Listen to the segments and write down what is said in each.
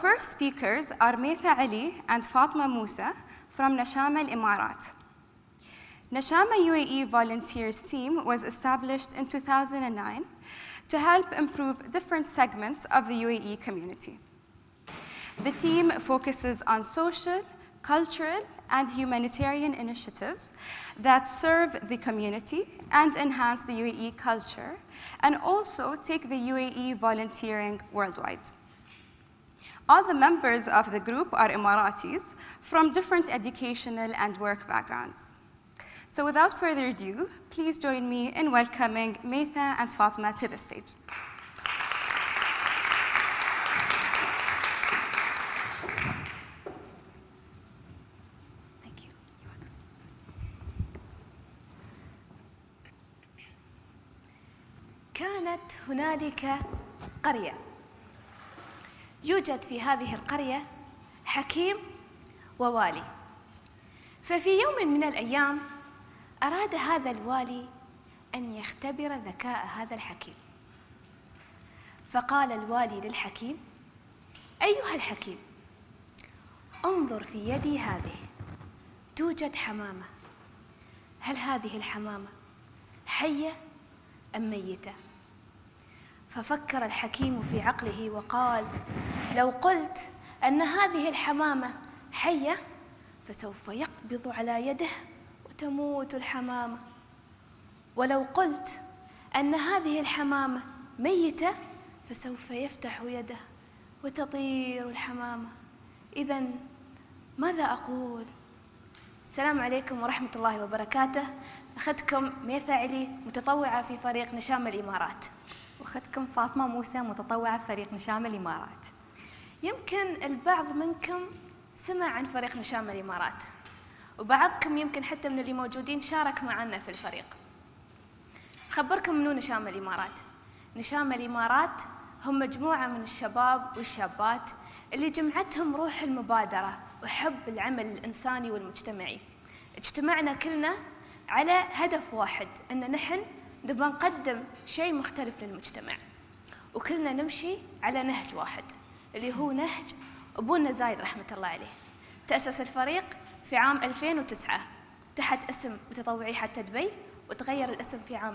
first speakers are Mesa Ali and Fatma Musa from Nashama, Emirat. Nashama UAE Volunteers Team was established in 2009 to help improve different segments of the UAE community. The team focuses on social, cultural, and humanitarian initiatives that serve the community and enhance the UAE culture, and also take the UAE volunteering worldwide. All the members of the group are Emiratis from different educational and work backgrounds. So without further ado, please join me in welcoming Mesa and Fatma to the stage. Thank you. كانت هنالك قرية. يوجد في هذه القرية حكيم ووالي. ففي يوم من الأيام أراد هذا الوالي أن يختبر ذكاء هذا الحكيم. فقال الوالي للحكيم: أيها الحكيم، انظر في يدي هذه، توجد حمامة. هل هذه الحمامة حية أم ميتة؟ ففكر الحكيم في عقله وقال: لو قلت أن هذه الحمامة حية فسوف يقبض على يده وتموت الحمامة، ولو قلت أن هذه الحمامة ميتة فسوف يفتح يده وتطير الحمامة. إذن ماذا أقول؟ السلام عليكم ورحمة الله وبركاته. أخذكم ميسا علي متطوعة في فريق نشام الإمارات. وأخذكم فاطمة موسى متطوعة في فريق نشام الإمارات. يمكن البعض منكم سمع عن فريق نشام الإمارات، وبعضكم يمكن حتى من اللي موجودين شارك معنا في الفريق. خبركم منو نشام الإمارات. نشام الإمارات هم مجموعة من الشباب والشابات اللي جمعتهم روح المبادرة وحب العمل الإنساني والمجتمعي. اجتمعنا كلنا على هدف واحد، أن نحن نبغى نقدم شيء مختلف للمجتمع، وكلنا نمشي على نهج واحد اللي هو نهج أبونا زايد رحمة الله عليه. تأسس الفريق في عام 2009 تحت اسم متطوعي حتى دبي، وتغير الاسم في عام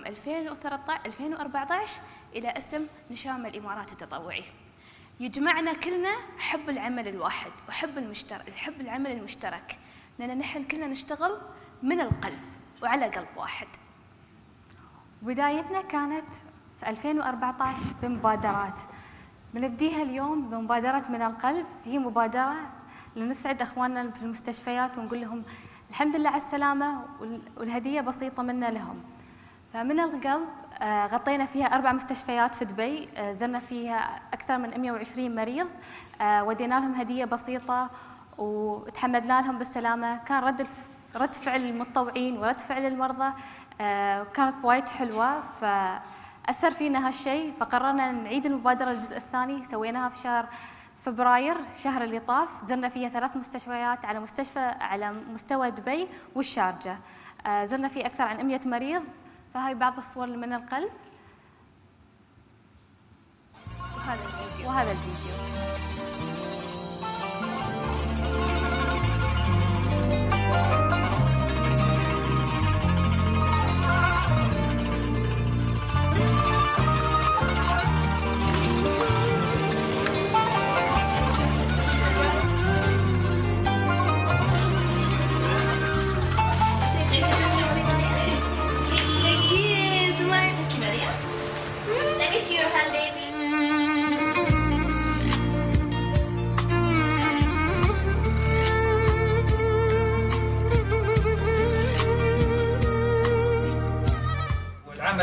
2014 إلى اسم نشام الإمارات التطوعي. يجمعنا كلنا حب العمل الواحد وحب حب العمل المشترك، لأن نحن كلنا نشتغل من القلب وعلى قلب واحد. بدايتنا كانت في 2014 بمبادرات، بنبديها اليوم بمبادرة من القلب. هي مبادرة لنسعد أخواننا في المستشفيات ونقول لهم الحمد لله على السلامة، والهدية بسيطة منا لهم. فمن القلب غطينا فيها 4 مستشفيات في دبي، زرنا فيها أكثر من 120 مريض، ودينا لهم هدية بسيطة وتحمدنا لهم بالسلامة. كان رد فعل المتطوعين ورد فعل المرضى كانت وايد حلوة، فأثر فينا هالشيء. فقررنا نعيد المبادرة الجزء الثاني، سويناها في شهر فبراير الشهر اللي طاف. زرنا فيها 3 مستشفيات على مستوى دبي والشارجة، زرنا فيه أكثر عن 100 مريض. فهاي بعض الصور من القلب وهذا الفيديو.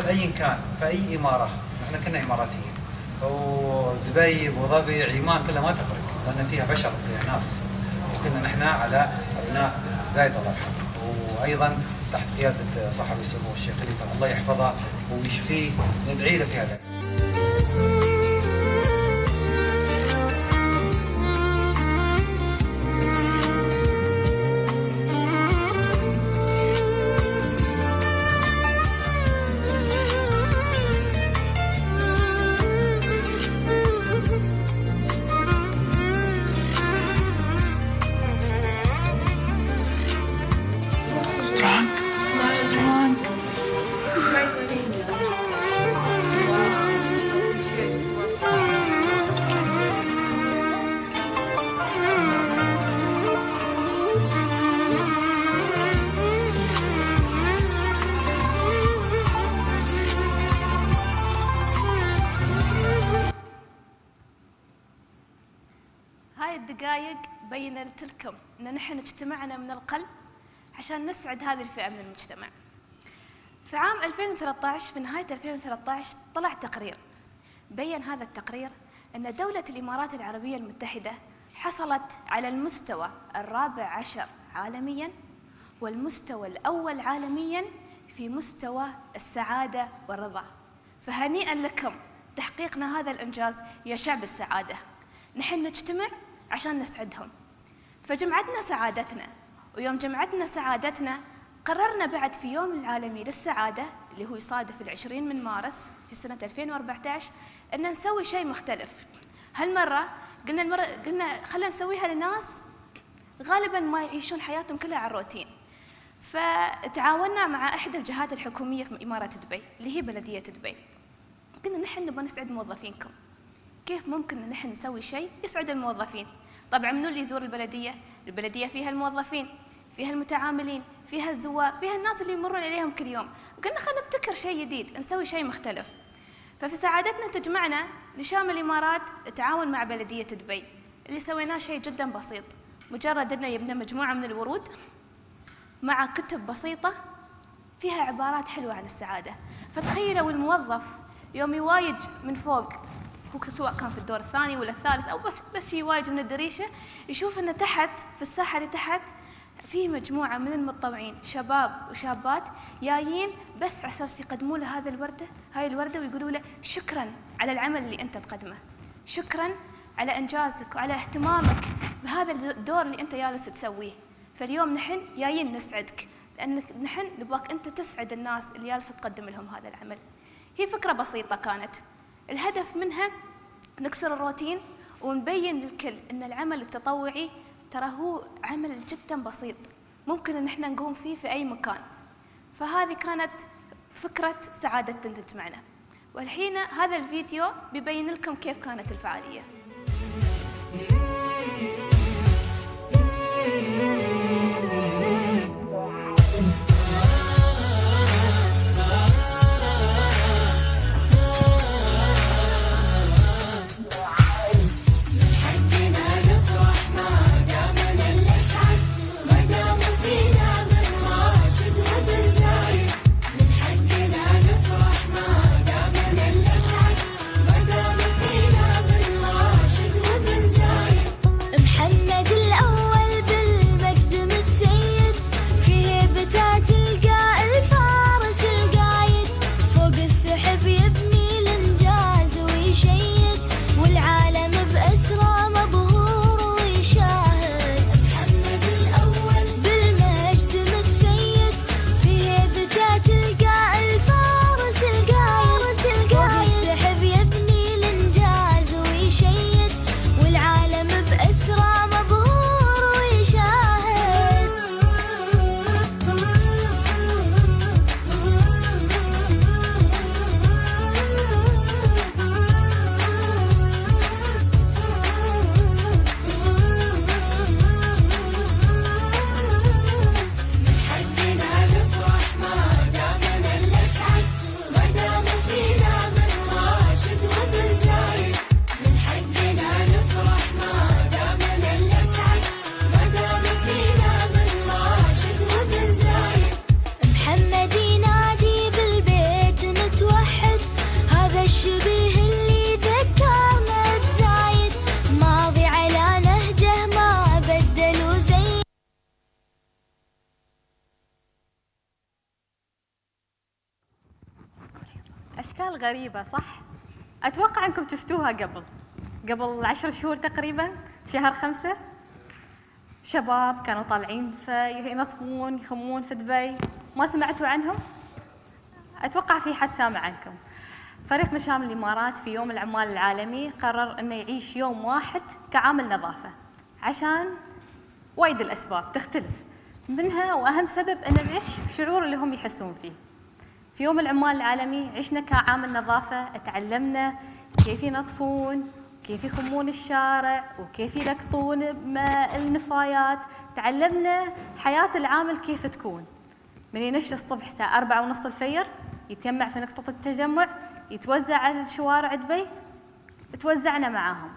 أي كان في أي إمارة، نحن كنا إماراتيين، ودبي وضبي عمان كلها ما تفرق، لأن فيها بشر فيها ناس، وكنا نحن على أبناء زايد الله يرحمه، وأيضا تحت قيادة صاحب السمو الشيخ خليفة الله يحفظه ويشفيه، ندعي له في هذا. دقائق بينت لكم أن نحن اجتمعنا من القلب عشان نسعد هذه الفئة من المجتمع. في عام 2013 في نهاية 2013 طلع تقرير بين هذا التقرير أن دولة الإمارات العربية المتحدة حصلت على المستوى 14 عالميا والمستوى الأول عالميا في مستوى السعادة والرضا. فهنيئا لكم تحقيقنا هذا الإنجاز يا شعب السعادة. نحن نجتمع عشان نسعدهم، فجمعتنا سعادتنا، ويوم جمعتنا سعادتنا قررنا بعد في يوم العالمي للسعادة اللي هو يصادف 20 من مارس في سنة 2014 أن نسوي شيء مختلف. هالمرة قلنا خلينا نسويها لناس غالبا ما يعيشون حياتهم كلها على الروتين. فتعاوننا مع إحدى الجهات الحكومية في إمارة دبي اللي هي بلدية دبي. قلنا نحن نبغى نسعد موظفينكم، كيف ممكن ان نحن نسوي شيء يسعد الموظفين؟ طبعا منو اللي يزور البلدية؟ البلدية فيها الموظفين، فيها المتعاملين، فيها الزوار، فيها الناس اللي يمرون عليهم كل يوم. قلنا خلينا نبتكر شيء جديد، نسوي شيء مختلف. ففي سعادتنا تجمعنا نشام الإمارات تعاون مع بلدية دبي. اللي سويناه شيء جدا بسيط، مجرد انه يبنى مجموعة من الورود مع كتب بسيطة فيها عبارات حلوة عن السعادة. فتخيلوا الموظف يوم يوايد من فوق، سواء كان في الدور الثاني ولا الثالث أو بس يوايد من الدريشة، يشوف أن تحت في الساحة اللي تحت في مجموعة من المتطوعين شباب وشابات جايين بس على أساس يقدموا له هاي الوردة ويقولوا له شكرا على العمل اللي أنت تقدمه، شكرا على إنجازك وعلى اهتمامك بهذا الدور اللي أنت جالس تسويه. فاليوم نحن جايين نسعدك، لأن نحن نبغاك أنت تسعد الناس اللي جالسة تقدم لهم هذا العمل. هي فكرة بسيطة كانت، الهدف منها نكسر الروتين ونبين للكل أن العمل التطوعي ترى هو عمل جدا بسيط ممكن أن احنا نقوم فيه في أي مكان. فهذه كانت فكرة سعادة تجمعنا. والحين هذا الفيديو بيبين لكم كيف كانت الفعالية. غريبة صح؟ أتوقع أنكم شفتوها قبل 10 شهور تقريبا، شهر 5 شباب كانوا طالعين ينظفون يخمون في دبي. ما سمعتوا عنهم؟ أتوقع في حد سامع عنكم. فريق نشام الإمارات في يوم العمال العالمي قرر أنه يعيش يوم واحد كعامل نظافة عشان وايد الأسباب تختلف منها، وأهم سبب أنه يعيش الشعور اللي هم يحسون فيه. في يوم العمال العالمي عشنا كعامل نظافة، تعلمنا كيف ينظفون، كيف يخمون الشارع، وكيف يلقطون النفايات. تعلمنا حياة العامل كيف تكون، من ينش الصبح الساعة 4:30 الفجر، يتجمع في نقطة التجمع، يتوزع على شوارع دبي، توزعنا معاهم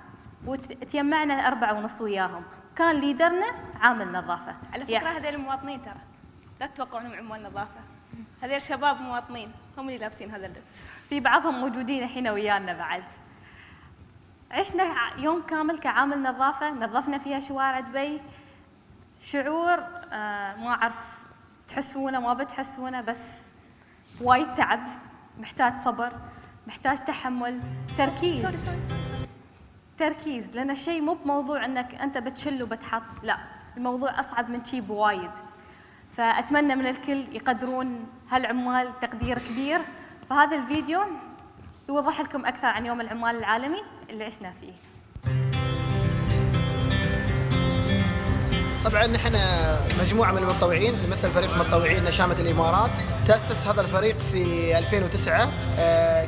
وتجمعنا 4:30 وياهم، كان ليدرنا عامل نظافة. على فكرة هذول المواطنين ترى لا تتوقعونهم عمال نظافة، هذول شباب مواطنين هم اللي لابسين هذا اللبس. في بعضهم موجودين الحين ويانا بعد. عشنا يوم كامل كعامل نظافة، نظفنا فيها شوارع دبي. شعور ما أعرف تحسونه ما بتحسونه، بس وايد تعب، محتاج صبر، محتاج تحمل، تركيز، لأن الشيء مو بموضوع أنك أنت بتشل وبتحط، لا، الموضوع أصعب من شيء بوايد. فأتمنى من الكل يقدرون هالعمال تقدير كبير. فهذا الفيديو يوضح لكم أكثر عن يوم العمال العالمي اللي عشنا فيه. طبعا نحن مجموعة من المتطوعين نمثل فريق متطوعين نشامة الإمارات. تأسس هذا الفريق في 2009.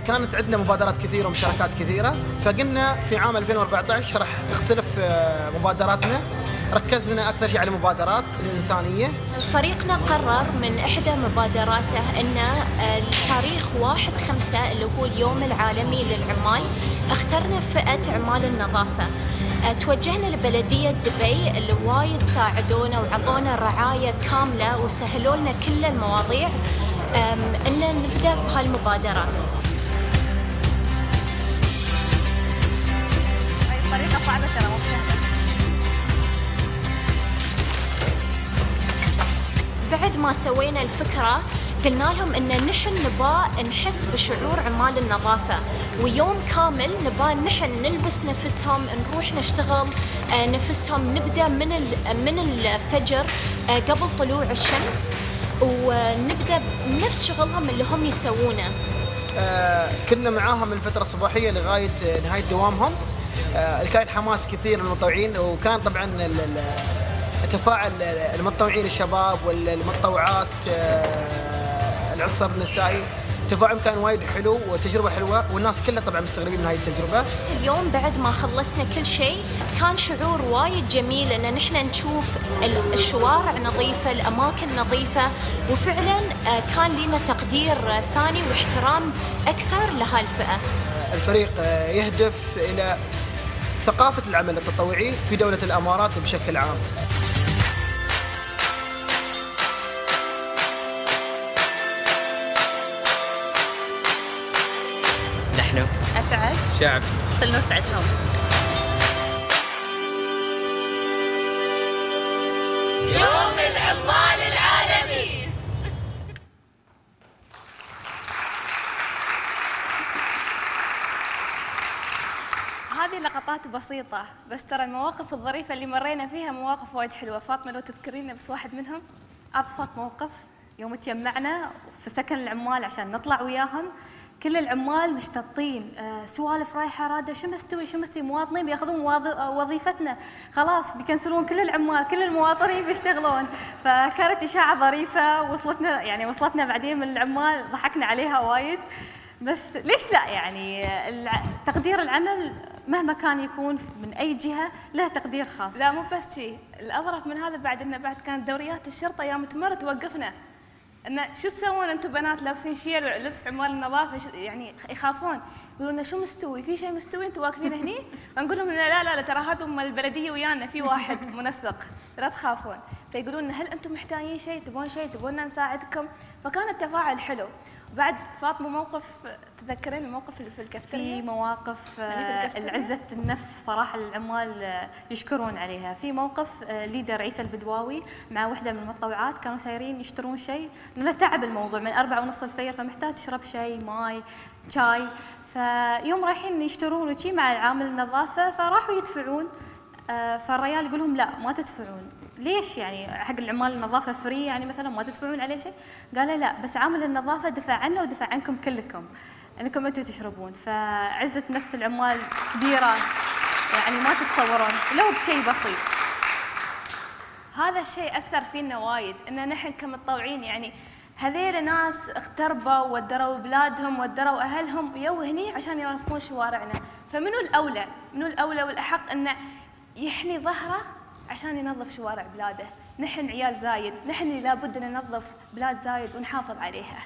كانت عندنا مبادرات كثيرة ومشاركات كثيرة، فقلنا في عام 2014 راح نختلف مبادراتنا. ركزنا أكثر شيء على المبادرات الإنسانية. فريقنا قرر من إحدى مبادراته أن التاريخ 1/5 اللي هو اليوم العالمي للعمال اخترنا فئة عمال النظافة. توجهنا لبلدية دبي اللي وايد ساعدونا وعطونا رعاية كاملة وسهلوا لنا كل المواضيع أن نبدأ بهالمبادرة. هاي الطريقة صعبة ترى مو سهلة. بعد ما سوينا الفكرة قلنا لهم ان نحن نبغى نحس بشعور عمال النظافة، ويوم كامل نبغى نحن نلبس نفسهم، نروح نشتغل نفسهم، نبدأ من الفجر قبل طلوع الشمس، ونبدأ نفس شغلهم اللي هم يسوونه. كنا معاهم من الفترة الصباحية لغاية نهاية دوامهم. كان حماس كثير من المتطوعين، وكان طبعا تفاعل المتطوعين الشباب والمتطوعات العنصر النسائي، تفاعل كان وايد حلو وتجربة حلوة، والناس كلها طبعا مستغربين من هاي التجربة. اليوم بعد ما خلصنا كل شيء كان شعور وايد جميل ان نحن نشوف الشوارع نظيفة، الاماكن نظيفة، وفعلا كان لنا تقدير ثاني واحترام اكثر لهالفئة. الفريق يهدف الى ثقافة العمل التطوعي في دولة الامارات بشكل عام. نحن أسعد شعب صرنا نسعدهم. يوم العمال العالمي. هذه لقطات بسيطة، بس ترى المواقف الظريفة اللي مرينا فيها مواقف وايد حلوة. فاطمة لو تذكرين بس واحد منهم. أبسط موقف يوم تجمعنا في سكن العمال عشان نطلع وياهم، كل العمال مشتطين، سوالف رايحة رادة، شو مستوي مواطنين بياخذون وظيفتنا، خلاص بيكنسلون كل العمال، كل المواطنين بيشتغلون. فكانت إشاعة ظريفة وصلتنا بعدين من العمال، ضحكنا عليها وايد. بس ليش لا، يعني تقدير العمل مهما كان يكون من أي جهة له تقدير خاص. لا مو بس شيء، الأظرف من هذا بعد إنه بعد كانت دوريات الشرطة يوم تمر توقفنا، إنه شو تسوون أنتم بنات لابسين شيل ولبس عمال النظافة، يعني يخافون، يقولون لنا شو مستوي، في شيء مستوي أنتم واقفين هني؟ فنقول لهم لا ترى هذول البلدية ويانا، في واحد منسق، لا تخافون. فيقولون لنا هل أنتم محتاجين شيء، تبون شيء، تبوننا نساعدكم؟ فكان التفاعل حلو. بعد فاطمة موقف، تذكرين الموقف اللي في الكافتيريا؟ في مواقف العزة النفس صراحة العمال يشكرون عليها. في موقف ليدر عيسى البدواوي مع وحدة من المتطوعات كانوا سايرين يشترون شيء، لأنه تعب الموضوع من 4:30 الفجر، فمحتاج تشرب شيء، ماي، شاي. فيوم رايحين يشترون وشي مع عامل النظافة، فراحوا يدفعون، فالرجال يقول لهم لا ما تدفعون. ليش يعني حق العمال النظافة فري، يعني مثلا ما تدفعون عليه شيء؟ قال لا بس عامل النظافة دفع عنا ودفع عنكم كلكم انكم انتم تشربون. فعزة نفس العمال كبيرة، يعني ما تتصورون لو بشيء بسيط. هذا الشيء أثر فينا وايد، إن نحن كمتطوعين يعني هذيل ناس اغتربوا ودروا بلادهم ودروا أهلهم ويو هني عشان ينظفون شوارعنا، فمنو الأولى والأحق إنه يحني ظهره عشان ينظف شوارع بلاده. نحن عيال زايد، نحن اللي لابد أن ننظف بلاد زايد ونحافظ عليها.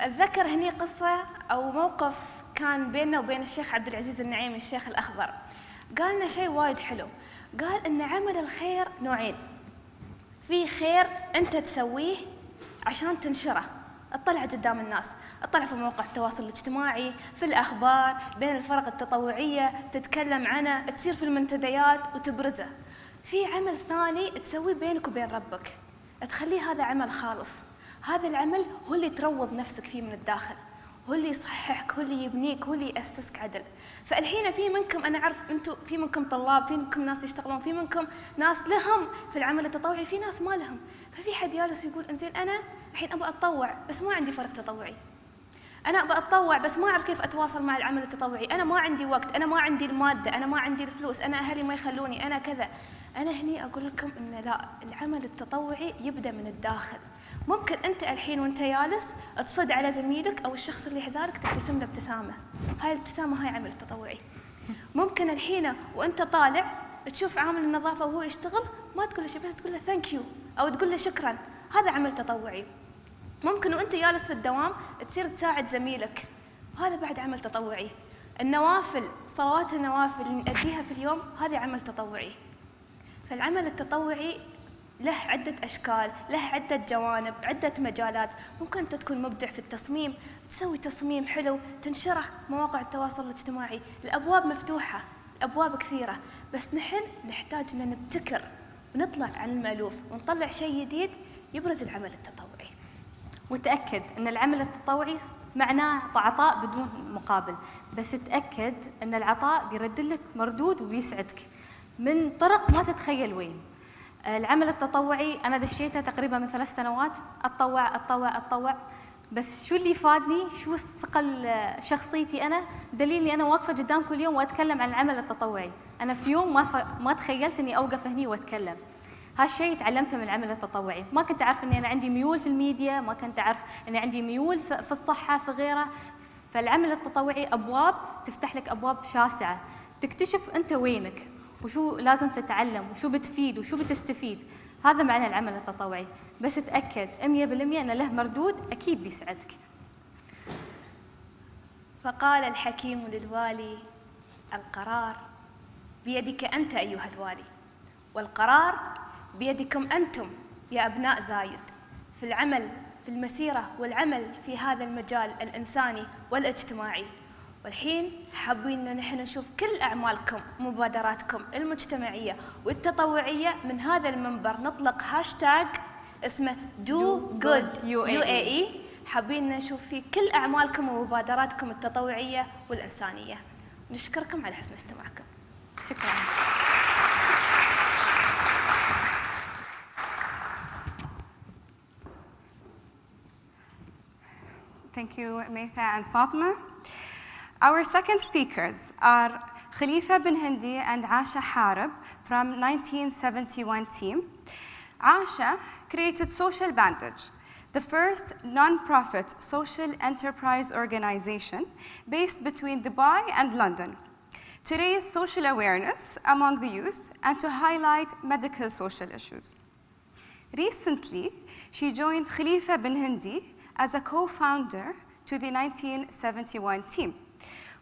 أتذكر هني قصة أو موقف كان بيننا وبين الشيخ عبد العزيز النعيمي الشيخ الأخضر، قالنا شيء وايد حلو. قال إن عمل الخير نوعين، في خير أنت تسويه عشان تنشره، اطلع قدام الناس، اطلع في مواقع التواصل الاجتماعي، في الأخبار، بين الفرق التطوعية، تتكلم عنه، تصير في المنتديات وتبرزه. في عمل ثاني تسويه بينك وبين ربك، تخليه هذا عمل خالص. هذا العمل هو اللي تروض نفسك فيه من الداخل، هو اللي يصححك، هو اللي يبنيك، هو اللي يأسسك عدل. فالحين في منكم، أنا أعرف أنتم في منكم طلاب، في منكم ناس يشتغلون، في منكم ناس لهم في العمل التطوعي، في ناس ما لهم. ففي حد جالس يقول إنزين أنا الحين أبغى أتطوع بس ما عندي فرق تطوعي، أنا أبغى أتطوع بس ما أعرف كيف أتواصل مع العمل التطوعي، أنا ما عندي وقت، أنا ما عندي المادة، أنا ما عندي الفلوس، أنا أهلي ما يخلوني، أنا كذا. أنا هني أقول لكم إن لا، العمل التطوعي يبدأ من الداخل. ممكن أنت الحين وأنت جالس تصد على زميلك أو الشخص اللي حذارك تبتسم له ابتسامة، هاي الابتسامة هاي عمل تطوعي. ممكن الحين وأنت طالع تشوف عامل النظافة وهو يشتغل، ما تقول له شيء بس تقول له ثانك يو أو تقول له شكرا، هذا عمل تطوعي. ممكن وأنت جالس في الدوام تصير تساعد زميلك، هذا بعد عمل تطوعي. النوافل، صلوات النوافل اللي نأديها في اليوم، هذا عمل تطوعي. فالعمل التطوعي له عدة أشكال، له عدة جوانب، عدة مجالات. ممكن أنت تكون مبدع في التصميم، تسوي تصميم حلو تنشره مواقع التواصل الاجتماعي. الأبواب مفتوحة، الأبواب كثيرة، بس نحن نحتاج أن نبتكر ونطلع عن المألوف ونطلع شيء جديد يبرز العمل التطوعي. وتأكد أن العمل التطوعي معناه عطاء بدون مقابل، بس تأكد أن العطاء بيرد لك مردود وبيسعدك من طرق ما تتخيل وين. العمل التطوعي أنا دشيته تقريبا من 3 سنوات، أتطوع، بس شو اللي فادني، شو استقل شخصيتي أنا، دليل أني أنا واقفة قدام كل يوم وأتكلم عن العمل التطوعي. أنا في يوم ما تخيلت أني أوقف هني وأتكلم. هالشيء تعلمته من العمل التطوعي. ما كنت أعرف أني أنا عندي ميول في الميديا، ما كنت أعرف أني عندي ميول في الصحة في غيره. فالعمل التطوعي أبواب تفتح لك أبواب شاسعة، تكتشف أنت وينك وشو لازم تتعلم وشو بتفيد وشو بتستفيد. هذا معنى العمل التطوعي. بس تأكد 100% أن له مردود أكيد بيسعدك. فقال الحكيم للوالي: القرار بيدك أنت أيها الوالي، والقرار بيدكم أنتم يا أبناء زايد، في العمل في المسيرة والعمل في هذا المجال الإنساني والاجتماعي. والحين حابين ان نحن نشوف كل اعمالكم ومبادراتكم المجتمعية والتطوعية من هذا المنبر. نطلق هاشتاج اسمه Do Good UAE، حابين نشوف فيه كل اعمالكم ومبادراتكم التطوعية والإنسانية. نشكركم على حسن استماعكم. شكرا. Thank you, Maytha and Fatma. Our second speakers are Khalifa bin Hindi and Asha Harib from 1971 team. Asha created Social Bandage, the first non-profit social enterprise organization based between Dubai and London, to raise social awareness among the youth and to highlight medical social issues. Recently, she joined Khalifa bin Hindi as a co-founder to the 1971 team,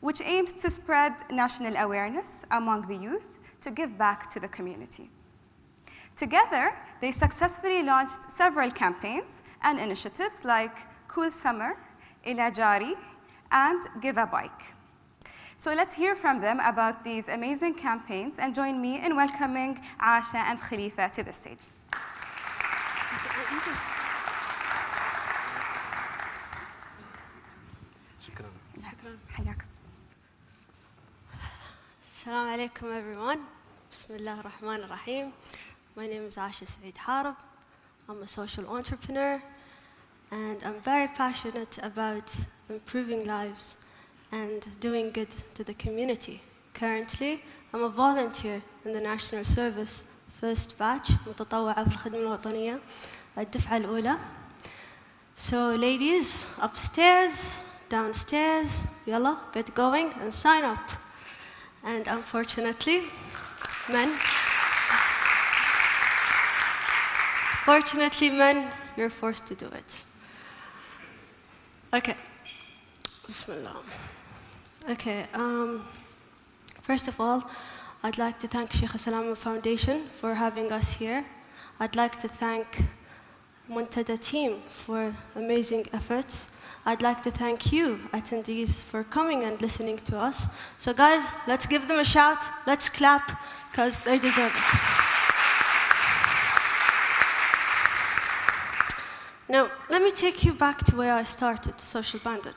which aims to spread national awareness among the youth to give back to the community. Together, they successfully launched several campaigns and initiatives like Cool Summer, Ila Jari, and Give a Bike. So let's hear from them about these amazing campaigns and join me in welcoming Asha and Khalifa to the stage. Assalamu alaikum everyone. Bismillah ar-Rahman ar-Rahim. My name is Asha Saeed Harib. I'm a social entrepreneur and I'm very passionate about improving lives and doing good to the community. Currently, I'm a volunteer in the National Service first batch متطوعة في الخدمة الوطنية الدفعة الأولى. So ladies, upstairs, downstairs, yalla, get going and sign up. And unfortunately, men, you're forced to do it. Okay. Bismillah. Okay. First of all, I'd like to thank Sheikh Salama Foundation for having us here. I'd like to thank Muntada team for amazing efforts. I'd like to thank you, attendees, for coming and listening to us. So guys, let's give them a shout, let's clap, because they deserve it. Now, let me take you back to where I started, Social Bandage.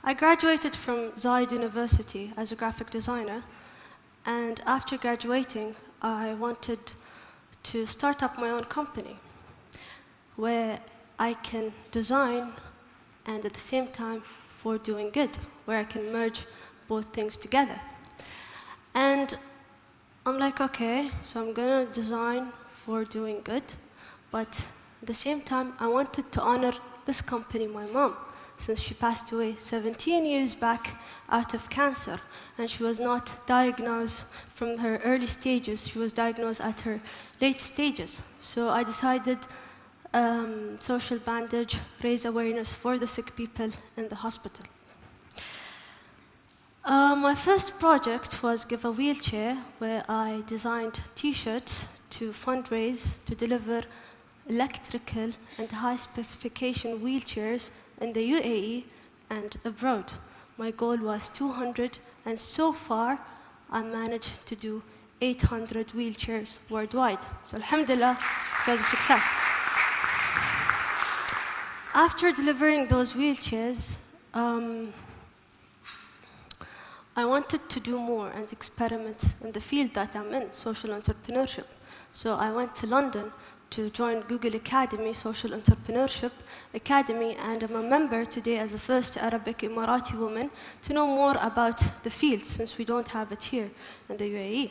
I graduated from Zayed University as a graphic designer, and after graduating, I wanted to start up my own company where I can design and at the same time for doing good, where I can merge both things together. And I'm like, okay, so I'm gonna design for doing good, but at the same time, I wanted to honor this company, my mom, since she passed away 17 years back out of cancer, and she was not diagnosed from her early stages, she was diagnosed at her late stages. So I decided Social Bandage, raise awareness for the sick people in the hospital. My first project was Give a Wheelchair, where I designed t-shirts to fundraise to deliver electrical and high specification wheelchairs in the UAE and abroad. My goal was 200, and so far I managed to do 800 wheelchairs worldwide. So alhamdulillah, it was a success. After delivering those wheelchairs, I wanted to do more and experiment in the field that I'm in, social entrepreneurship. So I went to London to join Google Academy, Social Entrepreneurship Academy, and I'm a member today as the first Arabic Emirati woman to know more about the field, since we don't have it here in the UAE.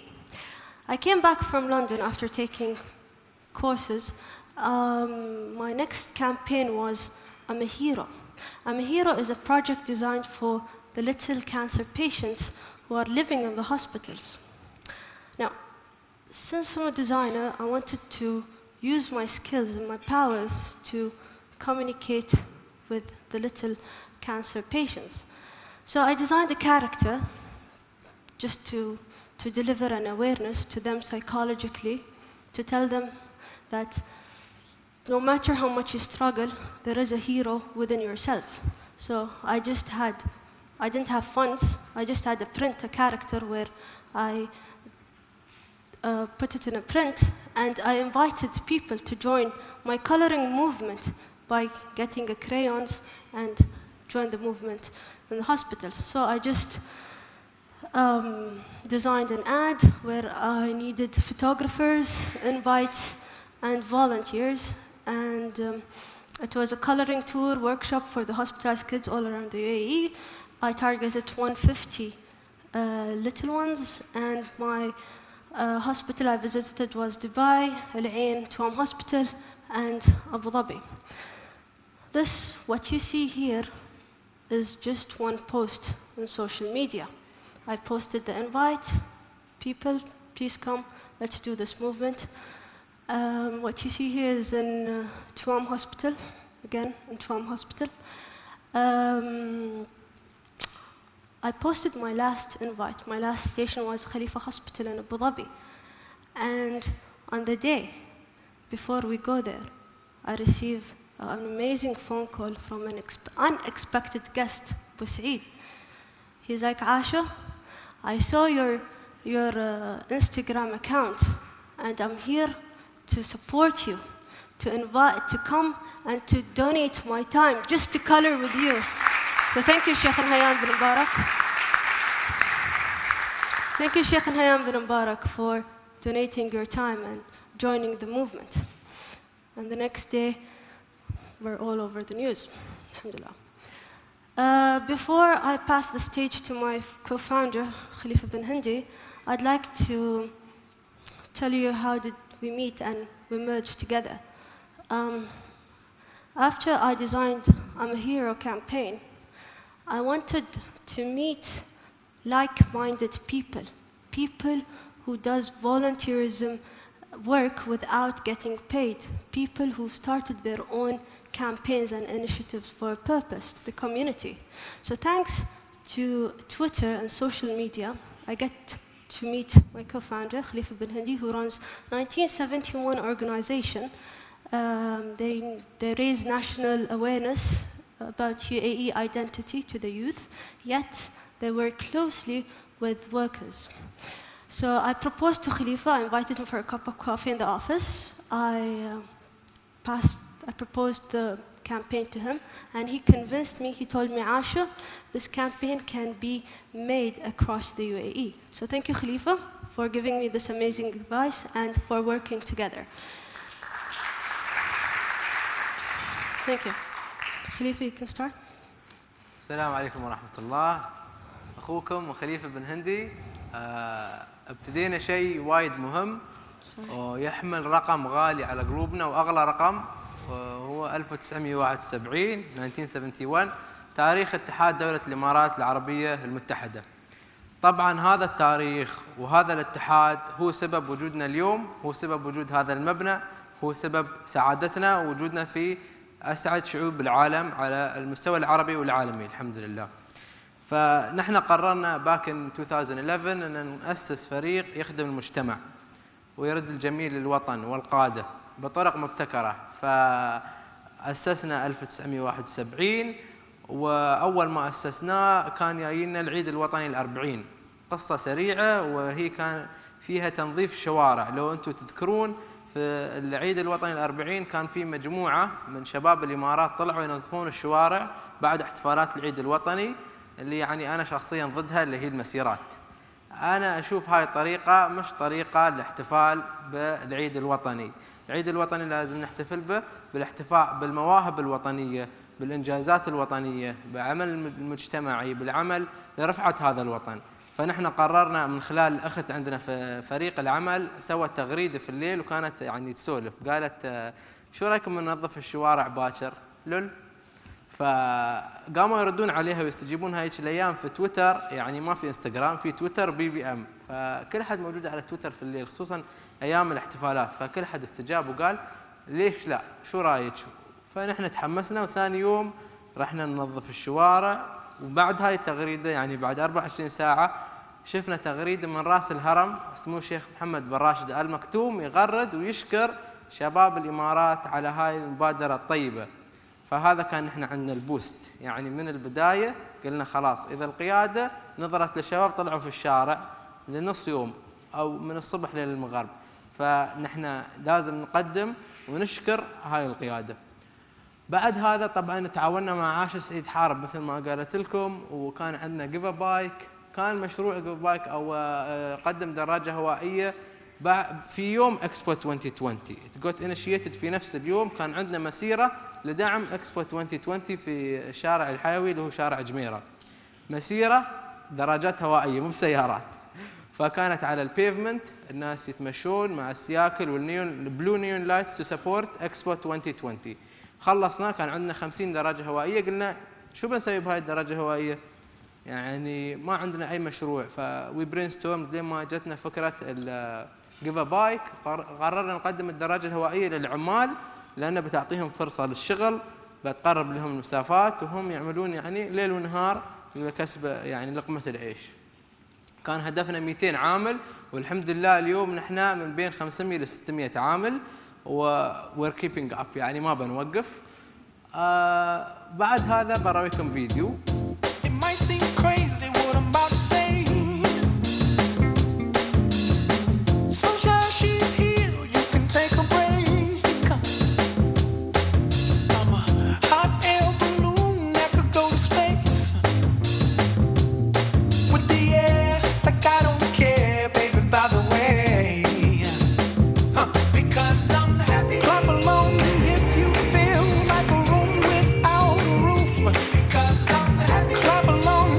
I came back from London after taking courses. My next campaign was I'm a Hero. I'm a Hero is a project designed for the little cancer patients who are living in the hospitals. Now, since I'm a designer, I wanted to use my skills and my powers to communicate with the little cancer patients. So I designed a character just to deliver an awareness to them psychologically, to tell them that no matter how much you struggle, there is a hero within yourself. So I didn't have funds, I just had to print a character where I put it in a print, and I invited people to join my coloring movement by getting a crayons and join the movement in the hospital. So I just designed an ad where I needed photographers, invites, and volunteers, and it was a coloring tour workshop for the hospitalized kids all around the UAE. I targeted 150 little ones, and my hospital I visited was Dubai, Al Ain, Tuam Hospital, and Abu Dhabi. This, what you see here, is just one post on social media. I posted the invite, people, please come, let's do this movement. What you see here is in Tuam Hospital, again in Tuam Hospital. I posted my last invite. My last station was Khalifa Hospital in Abu Dhabi. And on the day before we go there, I received an amazing phone call from an unexpected guest, Saeed. He's like, Asha, I saw your Instagram account, and I'm here to support you, to invite, to come and to donate my time just to color with you. So thank you, Sheikh Hayam bin Mubarak. Thank you, Sheikh Hayam bin Mubarak, for donating your time and joining the movement. And the next day, we're all over the news. Alhamdulillah. Before I pass the stage to my co-founder, Khalifa bin Hindi, I'd like to tell you how did we meet and we merged together. After I designed I'm a Hero campaign, I wanted to meet like-minded people, people who does volunteerism work without getting paid, people who started their own campaigns and initiatives for a purpose, the community. So thanks to Twitter and social media, I get to meet my co-founder, Khalifa bin Hindi, who runs 1971 organization. They raise national awareness about UAE identity to the youth, yet they work closely with workers. So I proposed to Khalifa, I invited him for a cup of coffee in the office. I proposed the campaign to him, and he convinced me. He told me, Asha, this campaign can be made across the UAE. So thank you, Khalifa, for giving me this amazing advice and for working together. Thank you. Khalifa, you can start. السلام عليكم ورحمة الله. أخوكم خليفة بن هندي. ابتدينا شيء وايد مهم ويحمل رقم غالي على قلوبنا، وأغلى رقم هو 1971 1971 تاريخ اتحاد دولة الإمارات العربية المتحدة. طبعا هذا التاريخ وهذا الاتحاد هو سبب وجودنا اليوم، هو سبب وجود هذا المبنى، هو سبب سعادتنا ووجودنا في أسعد شعوب العالم على المستوى العربي والعالمي الحمد لله. فنحن قررنا باك in 2011 أن نؤسس فريق يخدم المجتمع ويرد الجميل للوطن والقادة بطرق مبتكرة. فأسسنا 1971، وأول ما أسسناه كان جاينا العيد الوطني ال40. قصة سريعة، وهي كان فيها تنظيف الشوارع. لو أنتم تذكرون في العيد الوطني ال40 كان في مجموعة من شباب الإمارات طلعوا ينظفون الشوارع بعد احتفالات العيد الوطني، اللي يعني أنا شخصيا ضدها، اللي هي المسيرات. أنا أشوف هاي الطريقة مش طريقة للاحتفال بالعيد الوطني. العيد الوطني لازم نحتفل به بالاحتفاء بالمواهب الوطنية، بالإنجازات الوطنية، بالعمل المجتمعي، بالعمل لرفعة هذا الوطن. فنحن قررنا من خلال الأخت عندنا في فريق العمل سوت تغريدة في الليل، وكانت يعني تسولف، قالت شو رأيكم ننظف الشوارع باكر لول؟ فقاموا يردون عليها ويستجيبون هايش الأيام في تويتر، يعني ما في انستغرام، في تويتر BBM. فكل حد موجود على تويتر في الليل خصوصا أيام الاحتفالات، فكل حد استجاب وقال ليش لا، شو رأيك؟ فنحن تحمسنا، وثاني يوم رحنا ننظف الشوارع. وبعد هاي التغريدة يعني بعد 24 ساعة شفنا تغريدة من رأس الهرم اسمه الشيخ محمد بن راشد آل مكتوم يغرد ويشكر شباب الإمارات على هاي المبادرة الطيبة. فهذا كان نحن عندنا البوست، يعني من البداية قلنا خلاص إذا القيادة نظرت للشباب طلعوا في الشارع لنص يوم أو من الصبح للمغرب، فنحن لازم نقدم ونشكر هاي القيادة. بعد هذا طبعا تعاوننا مع عاشر سعيد حارب مثل ما قالت لكم، وكان عندنا جيف بايك. كان مشروع جيف بايك أو قدم دراجة هوائية في يوم اكسبو 2020. It got initiated في نفس اليوم. كان عندنا مسيرة لدعم اكسبو 2020 في الشارع الحيوي اللي هو شارع جميرة، مسيرة دراجات هوائية مو بسيارات. فكانت على البيفمنت، الناس يتمشون مع السياكل والنيون البلو نيون لايت تو سبورت اكسبو 2020. خلصنا كان عندنا 50 دراجة هوائية. قلنا شو بنسوي بهاي الدراجة الهوائية؟ يعني ما عندنا أي مشروع. فوي برين ستورم زي ما جتنا فكرة الجيف بايك، قررنا نقدم الدراجة الهوائية للعمال لأنها بتعطيهم فرصة للشغل، بتقرب لهم المسافات، وهم يعملون يعني ليل ونهار لكسب يعني لقمة العيش. كان هدفنا 200 عامل، والحمد لله اليوم نحن من بين 500 ل 600 عامل، وwe're keeping up يعني ما بنوقف. بعد هذا براويكم فيديو. Clap along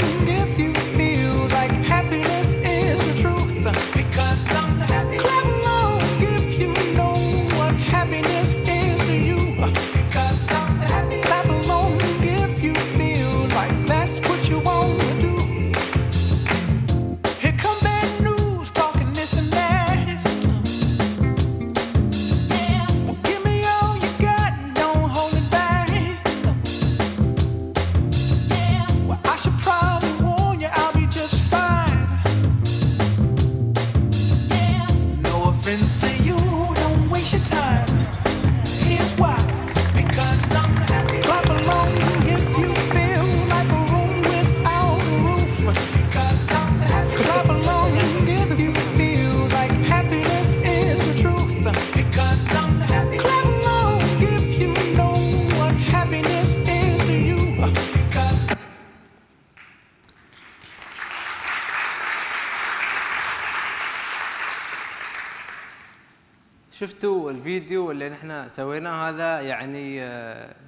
شفتوا الفيديو اللي نحن سويناه هذا يعني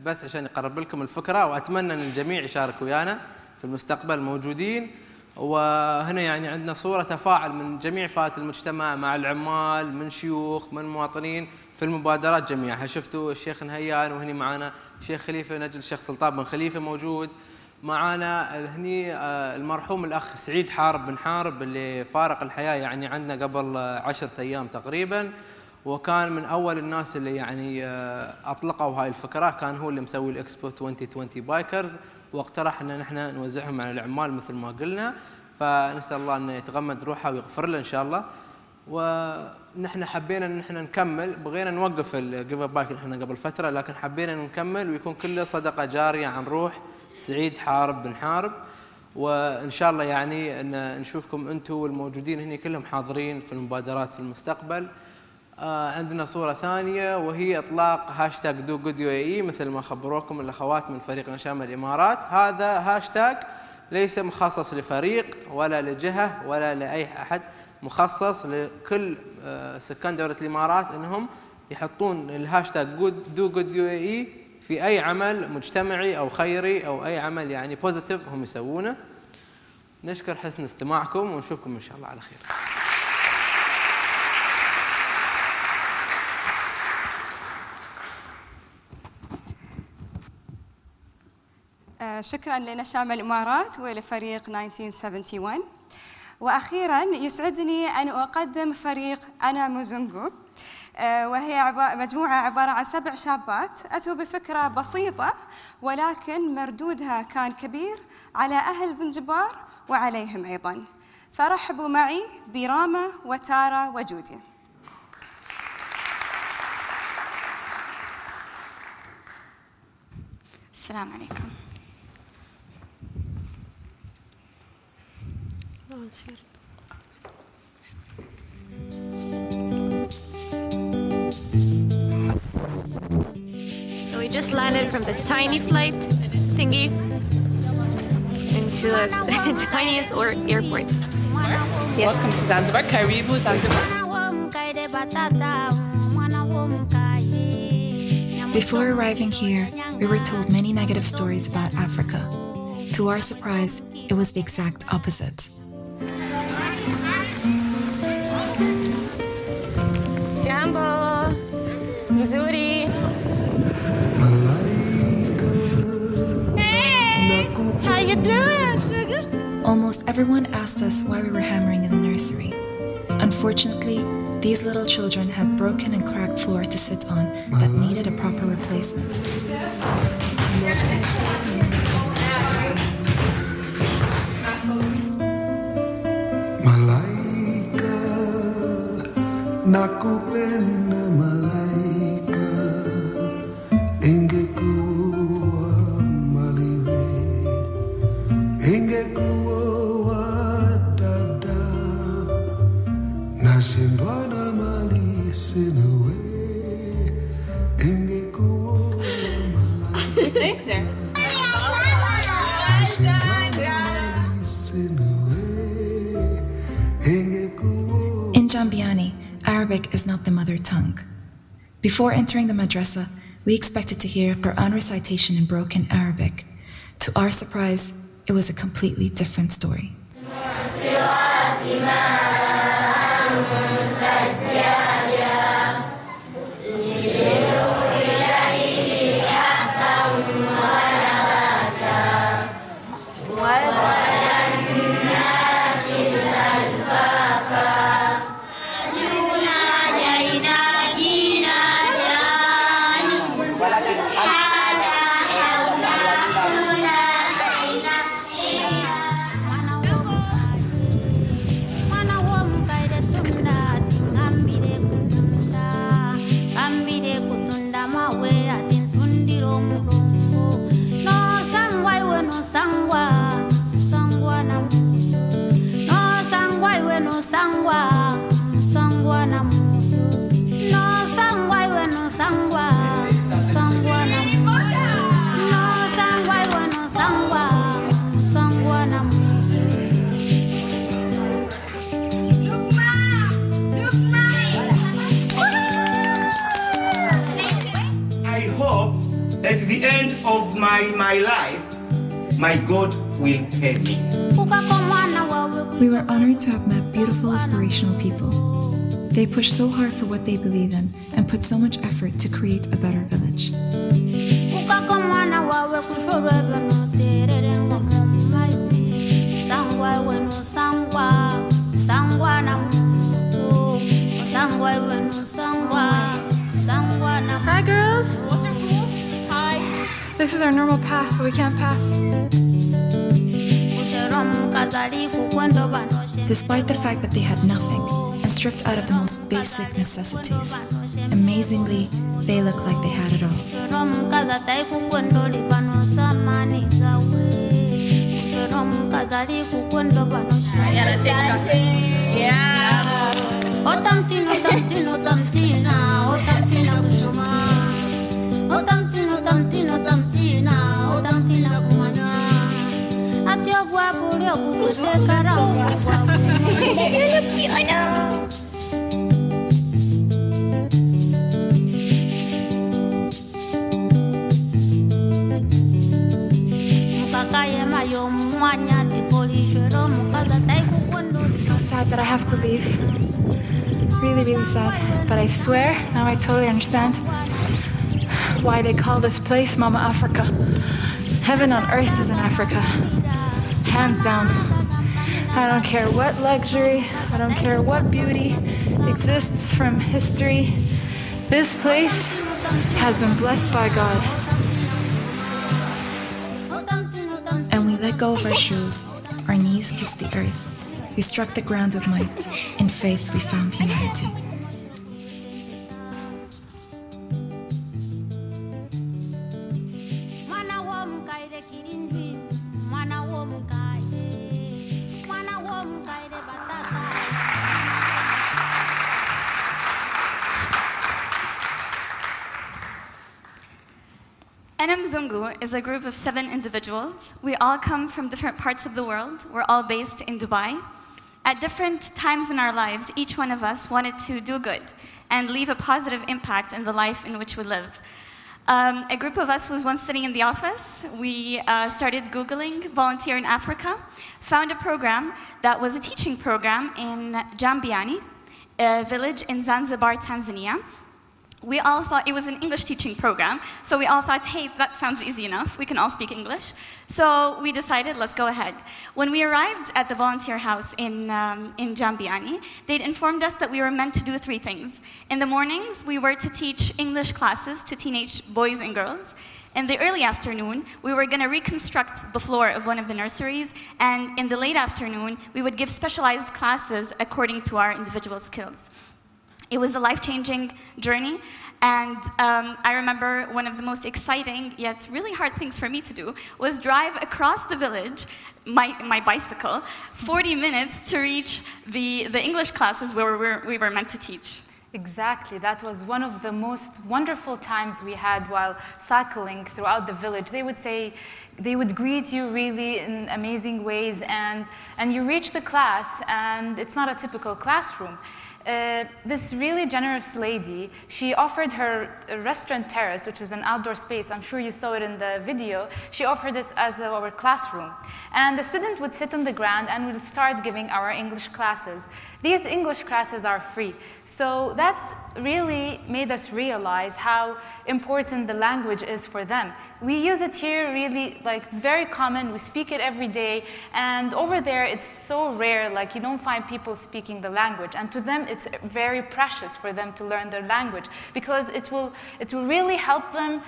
بس عشان يقرب لكم الفكرة، وأتمنى أن الجميع يشارك ويانا في المستقبل موجودين. وهنا يعني عندنا صورة تفاعل من جميع فئات المجتمع مع العمال، من شيوخ، من مواطنين في المبادرات جميعها. شفتوا الشيخ نهيان، وهني معنا الشيخ خليفة نجل، الشيخ سلطان بن خليفة موجود معنا هني، المرحوم الأخ سعيد حارب بن حارب اللي فارق الحياة يعني عندنا قبل 10 أيام تقريبا، وكان من أول الناس اللي يعني أطلقوا هاي الفكرة. كان هو اللي مسوي الإكسبو 2020 بايكرز، واقترح أن نحن نوزعهم على العمال مثل ما قلنا. فنسأل الله أن يتغمد روحه ويغفر له إن شاء الله. ونحن حبينا أن نحن نكمل، بغينا نوقف الجيف باك نحن قبل فترة، لكن حبينا نكمل ويكون كله صدقة جارية عن روح سعيد حارب بن حارب. وإن شاء الله يعني أن نشوفكم أنتم والموجودين هنا كلهم حاضرين في المبادرات في المستقبل. عندنا صورة ثانية وهي إطلاق هاشتاج دو جود يو اي مثل ما خبروكم الأخوات من فريق نشامة الإمارات. هذا هاشتاج ليس مخصص لفريق ولا لجهة ولا لأي أحد، مخصص لكل سكان دولة الإمارات أنهم يحطون الهاشتاج دو جود يو اي في أي عمل مجتمعي أو خيري أو أي عمل يعني بوزيتيف هم يسوونه. نشكر حسن استماعكم ونشوفكم إن شاء الله على خير. شكرا لنشامة الإمارات ولفريق 1971. وأخيرا يسعدني أن أقدم فريق أنا مزنقو، وهي مجموعة عبارة عن 7 شابات أتوا بفكرة بسيطة ولكن مردودها كان كبير على أهل زنجبار وعليهم أيضا. فرحبوا معي براما وتارا وجودي. السلام عليكم. So we just landed from this tiny flight thingy into the tiniest airport. Yes. Welcome to Zanzibar. Karibu Zanzibar. Before arriving here, we were told many negative stories about Africa. To our surprise, it was the exact opposite. Jambo, Mzuri. Hey, how you doing? Almost everyone asked us why we were hammering in the nursery. Unfortunately, these little children had broken and cracked floor to sit on that needed a proper replacement. Nakupenda malaika, ingekuwa maliwe, ingekuwa dada, nashindwa na mali sina we, ingekuwa malaika. In Jambiani, Arabic is not the mother tongue. Before entering the madrasa, we expected to hear Quran recitation in broken Arabic. To our surprise, it was a completely different story. the end of my life, my God will help me. We were honored to have met beautiful, inspirational people. They push so hard for what they believe in and put so much effort to create a better village. Hi girls! Hi! This is our normal path, so we can't pass. Despite the fact that they had nothing and stripped out of the most basic necessities, amazingly, they looked like they had it all. I know. Sad that I have to leave. Really, really sad. But I swear, now I totally understand why they call this place Mama Africa. Heaven on earth is in Africa. Hands down. I don't care what luxury, I don't care what beauty exists from history. This place has been blessed by God. And we let go of our shoes, our knees kissed the earth. We struck the ground with might. In faith we found humanity. Mzungu is a group of 7 individuals. We all come from different parts of the world. We're all based in Dubai. At different times in our lives, each one of us wanted to do good and leave a positive impact in the life in which we live. A group of us was once sitting in the office. We started Googling volunteer in Africa, found a program that was a teaching program in Jambiani, a village in Zanzibar, Tanzania. We all thought it was an English teaching program, so we all thought, hey, that sounds easy enough. We can all speak English. So we decided, let's go ahead. When we arrived at the volunteer house in Jambiani, they'd informed us that we were meant to do 3 things. In the mornings, we were to teach English classes to teenage boys and girls. In the early afternoon, we were going to reconstruct the floor of one of the nurseries, and in the late afternoon, we would give specialized classes according to our individual skills. It was a life-changing journey, and I remember one of the most exciting yet really hard things for me to do was drive across the village, my bicycle, 40 minutes to reach the English classes where we were meant to teach. Exactly. That was one of the most wonderful times we had while cycling throughout the village. They would greet you really in amazing ways, and you reach the class, and it's not a typical classroom. This really generous lady, she offered her restaurant terrace, which is an outdoor space. I'm sure you saw it in the video. She offered it as our classroom. And the students would sit on the ground and would start giving our English classes. These English classes are free. So that's really made us realize how important the language is for them. We use it here really, like, very common. We speak it every day, and over there it's so rare, like you don't find people speaking the language, and to them it's very precious for them to learn their language, because it will really help them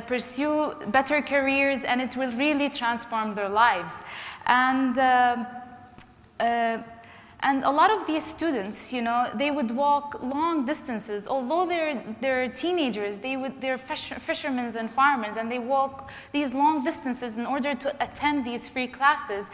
pursue better careers, and it will really transform their lives. And a lot of these students, you know, they would walk long distances. Although they're teenagers, they're fishermen and farmers, and they walk these long distances in order to attend these free classes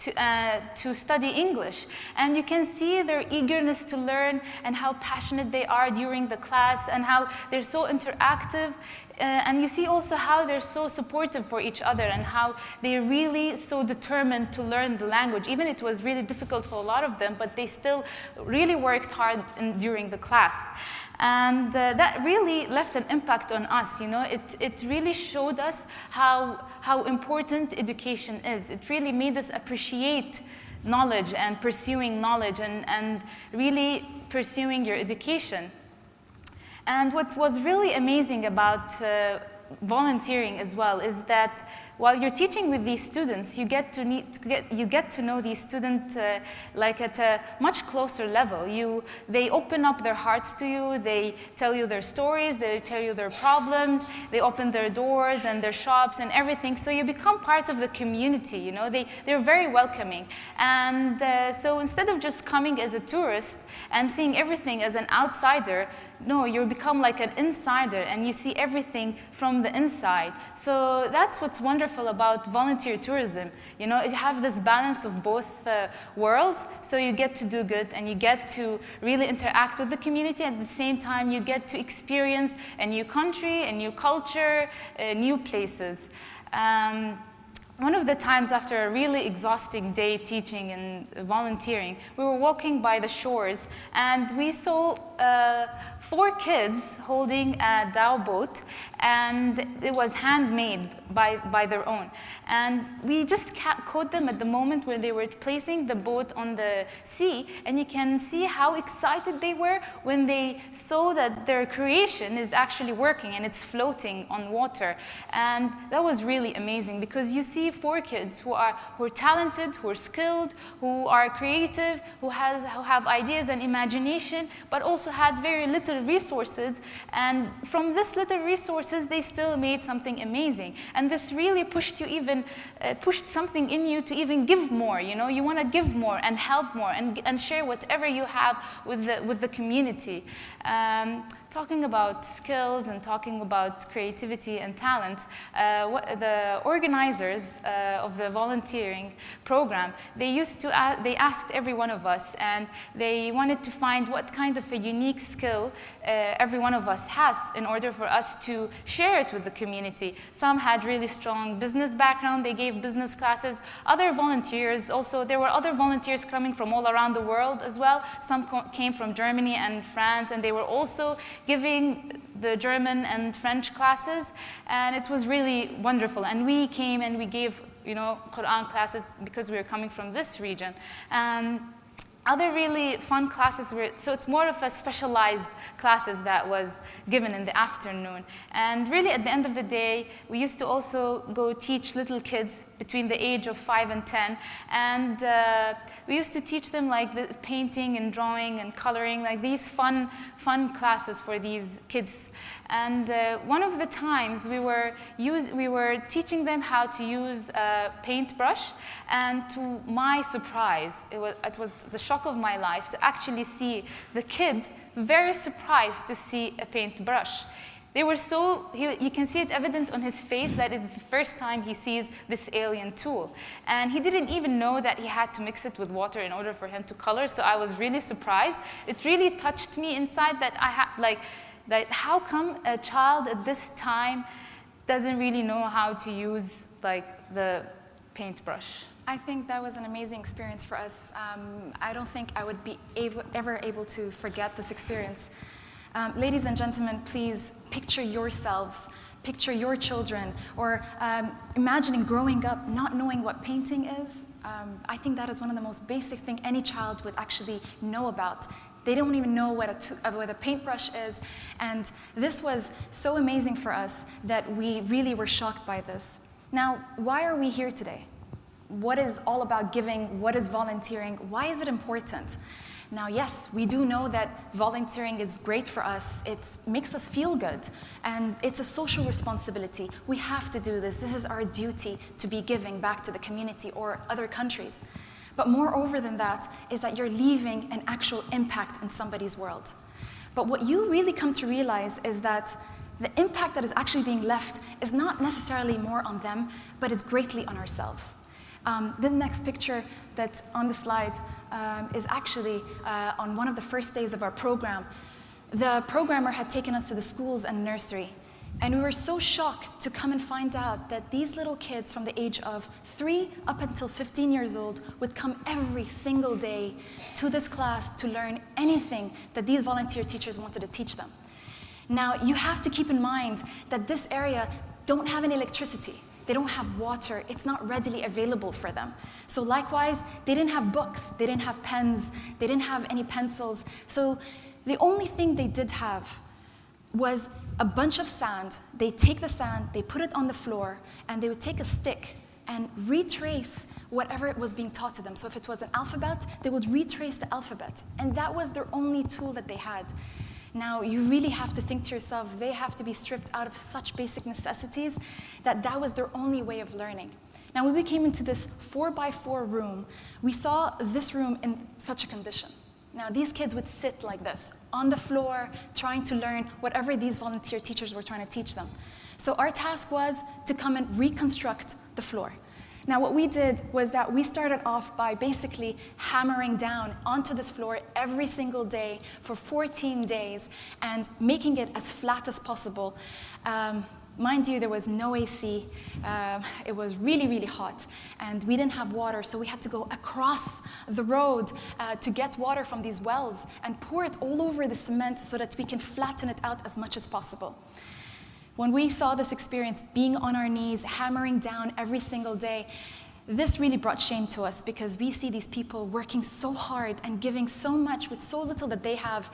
to study English. And you can see their eagerness to learn and how passionate they are during the class and how they're so interactive. And you see also how they're so supportive for each other and how they're really so determined to learn the language. Even it was really difficult for a lot of them, but they still really worked hard during the class. And that really left an impact on us, you know. It really showed us how important education is. It really made us appreciate knowledge and pursuing knowledge and really pursuing your education. And what was really amazing about volunteering as well is that while you're teaching with these students, you get to know these students like at a much closer level. They open up their hearts to you. They tell you their stories. They tell you their problems. They open their doors and their shops and everything. So you become part of the community. You know, they're very welcoming. And so instead of just coming as a tourist and seeing everything as an outsider, no, you become like an insider and you see everything from the inside. So that's what's wonderful about volunteer tourism. You know, you have this balance of both worlds, so you get to do good and you get to really interact with the community. At the same time, you get to experience a new country, a new culture, new places. One of the times after a really exhausting day teaching and volunteering, we were walking by the shores and we saw 4 kids holding a dhow boat, and it was handmade by their own. And we just caught them at the moment when they were placing the boat on the sea, and you can see how excited they were when they saw that their creation is actually working and it's floating on water. And that was really amazing because you see 4 kids who are talented, who are skilled, who are creative, who have ideas and imagination, but also had very little resources. And from this little resources, they still made something amazing. And this really pushed something in you to even give more. You know, you want to give more and help more and share whatever you have with the community. Talking about skills and talking about creativity and talent, the organizers of the volunteering program, they asked every one of us, and they wanted to find what kind of a unique skill every one of us has in order for us to share it with the community. Some had really strong business background, they gave business classes. Other volunteers also, there were other volunteers coming from all around the world as well. Some came from Germany and France, and they were also giving the German and French classes, and it was really wonderful. And we came and we gave, you know, Quran classes because we were coming from this region. Other really fun classes so it's more of a specialized classes that was given in the afternoon. And really at the end of the day, we used to also go teach little kids between the age of 5 and 10. And we used to teach them like the painting and drawing and coloring, like these fun classes for these kids. And one of the times we were teaching them how to use a paintbrush, and to my surprise, it was the shock of my life to actually see the kid very surprised to see a paintbrush. They were you can see it evident on his face that it's the first time he sees this alien tool. And he didn't even know that he had to mix it with water in order for him to color, so I was really surprised. It really touched me inside that that how come a child at this time doesn't really know how to use like the paintbrush? I think that was an amazing experience for us. I don't think I would be ever able to forget this experience. Ladies and gentlemen, please picture yourselves, picture your children, or imagining growing up not knowing what painting is. I think that is one of the most basic things any child would actually know about. They don't even know what a paintbrush is. And this was so amazing for us that we really were shocked by this. Now, why are we here today? What is all about giving? What is volunteering? Why is it important? Now, yes, we do know that volunteering is great for us. It makes us feel good, and it's a social responsibility. We have to do this. This is our duty to be giving back to the community or other countries. But moreover than that is that you're leaving an actual impact in somebody's world. But what you really come to realize is that the impact that is actually being left is not necessarily more on them, but it's greatly on ourselves. The next picture that's on the slide is actually on one of the first days of our program. The programmer had taken us to the schools and nursery, And we were so shocked to come and find out that these little kids from the age of 3 up until 15 years old would come every single day to this class to learn anything that these volunteer teachers wanted to teach them. Now, you have to keep in mind that this area don't have any electricity. They don't have water. It's not readily available for them. So likewise, they didn't have books. They didn't have pens. They didn't have any pencils. So the only thing they did have was a bunch of sand. They take the sand, they put it on the floor, and they would take a stick and retrace whatever it was being taught to them. So if it was an alphabet, they would retrace the alphabet. And that was their only tool that they had. Now, you really have to think to yourself, they have to be stripped out of such basic necessities that was their only way of learning. Now, when we came into this 4x4 room, we saw this room in such a condition. Now, these kids would sit like this, on the floor, trying to learn whatever these volunteer teachers were trying to teach them. So our task was to come and reconstruct the floor. Now, what we did was that we started off by basically hammering down onto this floor every single day for 14 days and making it as flat as possible. Mind you, there was no AC. It was really, really hot. And we didn't have water, so we had to go across the road to get water from these wells and pour it all over the cement so that we can flatten it out as much as possible. When we saw this experience, being on our knees, hammering down every single day, this really brought shame to us because we see these people working so hard and giving so much with so little that they have.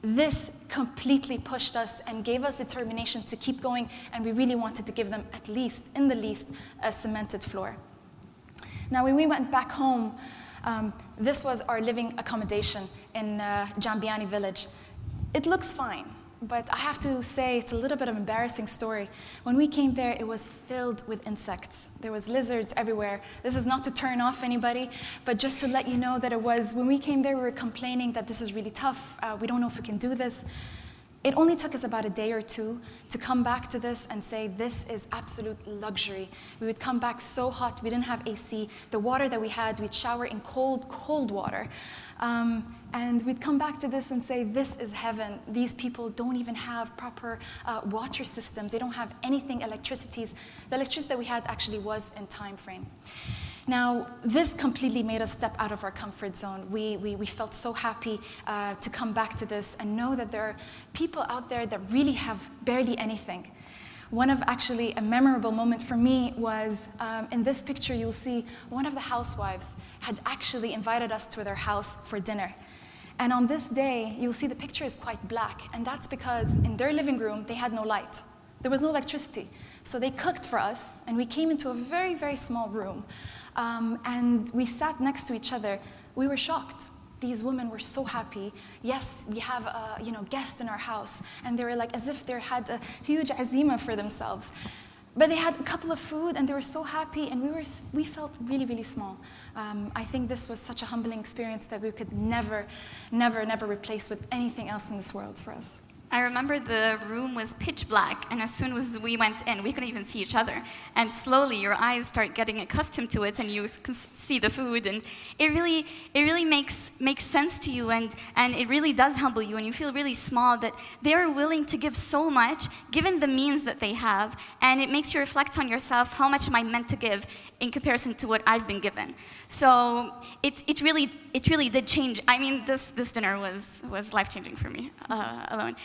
This completely pushed us and gave us determination to keep going, and we really wanted to give them at least, in the least, a cemented floor. Now, when we went back home, this was our living accommodation in Jambiani village. It looks fine. But I have to say, it's a little bit of an embarrassing story. When we came there, it was filled with insects. There was lizards everywhere. This is not to turn off anybody, but just to let you know that it was, when we came there, we were complaining that this is really tough. We don't know if we can do this. It only took us about a day or two to come back to this and say, this is absolute luxury. We would come back so hot, we didn't have AC. The water that we had, we'd shower in cold, cold water. And we'd come back to this and say, this is heaven. These people don't even have proper water systems. They don't have anything, electricities. The electricity that we had actually was in time frame. Now, this completely made us step out of our comfort zone. We felt so happy to come back to this and know that there are people out there that really have barely anything. One of actually a memorable moment for me was in this picture you'll see one of the housewives had actually invited us to their house for dinner. And on this day, you'll see the picture is quite black, and that's because in their living room, they had no light. There was no electricity. So they cooked for us, and we came into a very, very small room. And we sat next to each other. We were shocked. These women were so happy. Yes, we have a guest in our house. And they were like as if they had a huge azima for themselves. But they had a couple of food, and they were so happy, and we felt really, really small. I think this was such a humbling experience that we could never, never, never replace with anything else in this world for us. I remember the room was pitch black, and as soon as we went in, we couldn't even see each other. And slowly, your eyes start getting accustomed to it, and you can see the food, and it really makes sense to you, and it really does humble you, and you feel really small that they're willing to give so much, given the means that they have, and it makes you reflect on yourself, how much am I meant to give in comparison to what I've been given. So it really did change. I mean, this dinner was life-changing for me alone.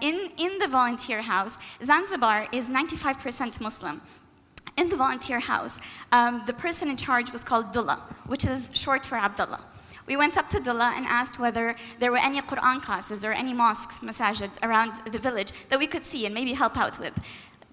In the volunteer house, Zanzibar is 95% Muslim. In the volunteer house, the person in charge was called Dullah, which is short for Abdullah. We went up to Dullah and asked whether there were any Quran classes or any mosques, masajid around the village that we could see and maybe help out with.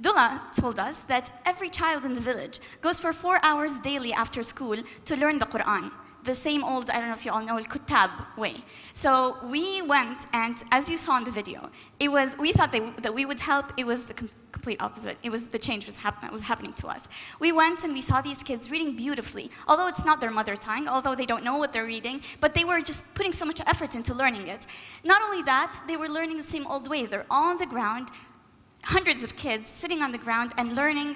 Dullah told us that every child in the village goes for 4 hours daily after school to learn the Quran. The same old, I don't know if you all know, al-Kuttab way. So we went, and as you saw in the video, we thought that we would help. It was the complete opposite. It was the change was happening to us. We went and we saw these kids reading beautifully, although it's not their mother tongue, although they don't know what they're reading, but they were just putting so much effort into learning it. Not only that, they were learning the same old ways. They're all on the ground, hundreds of kids sitting on the ground and learning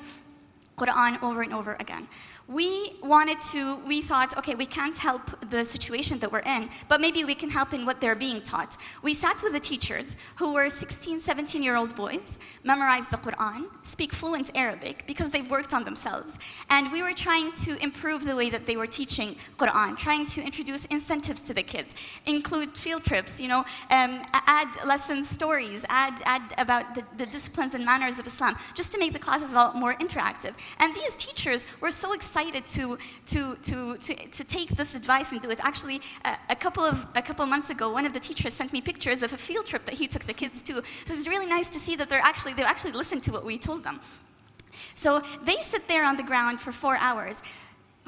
Quran over and over again. we thought, okay, we can't help the situation that we're in, but maybe we can help in what they're being taught. We sat with the teachers who were 16, 17-year-old boys, memorized the Quran, speak fluent Arabic because they've worked on themselves. And we were trying to improve the way that they were teaching Quran, trying to introduce incentives to the kids, include field trips, add lesson stories, add about the disciplines and manners of Islam, just to make the classes a lot more interactive. And these teachers were so excited to take this advice and do it. Actually, a couple of months ago, one of the teachers sent me pictures of a field trip that he took the kids to. So it's really nice to see that they actually listened to what we told them. So they sit there on the ground for 4 hours.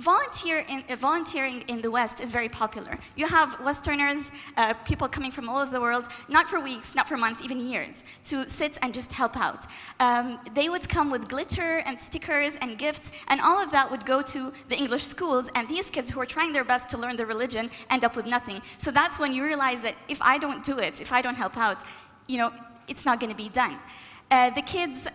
Volunteering in the West is very popular. You have Westerners, people coming from all over the world, not for weeks, not for months, even years, to sit and just help out. They would come with glitter and stickers and gifts, and all of that would go to the English schools, and these kids who are trying their best to learn the religion end up with nothing. So that's when you realize that if I don't do it, if I don't help out, it's not going to be done. The kids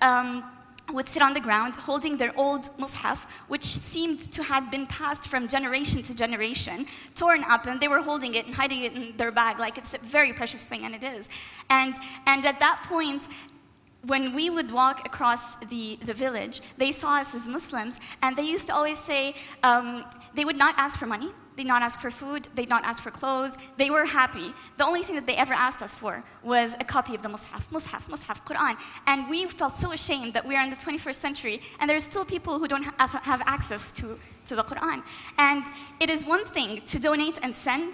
would sit on the ground holding their old mushaf, which seemed to have been passed from generation to generation, torn up, and they were holding it and hiding it in their bag like it's a very precious thing, and it is. And at that point, when we would walk across the village, they saw us as Muslims, and they used to always say they would not ask for money, they'd not ask for food, they'd not ask for clothes. They were happy. The only thing that they ever asked us for was a copy of the Mus'haf, Quran. And we felt so ashamed that we are in the 21st century, and there's still people who don't have access to the Quran. And it is one thing to donate and send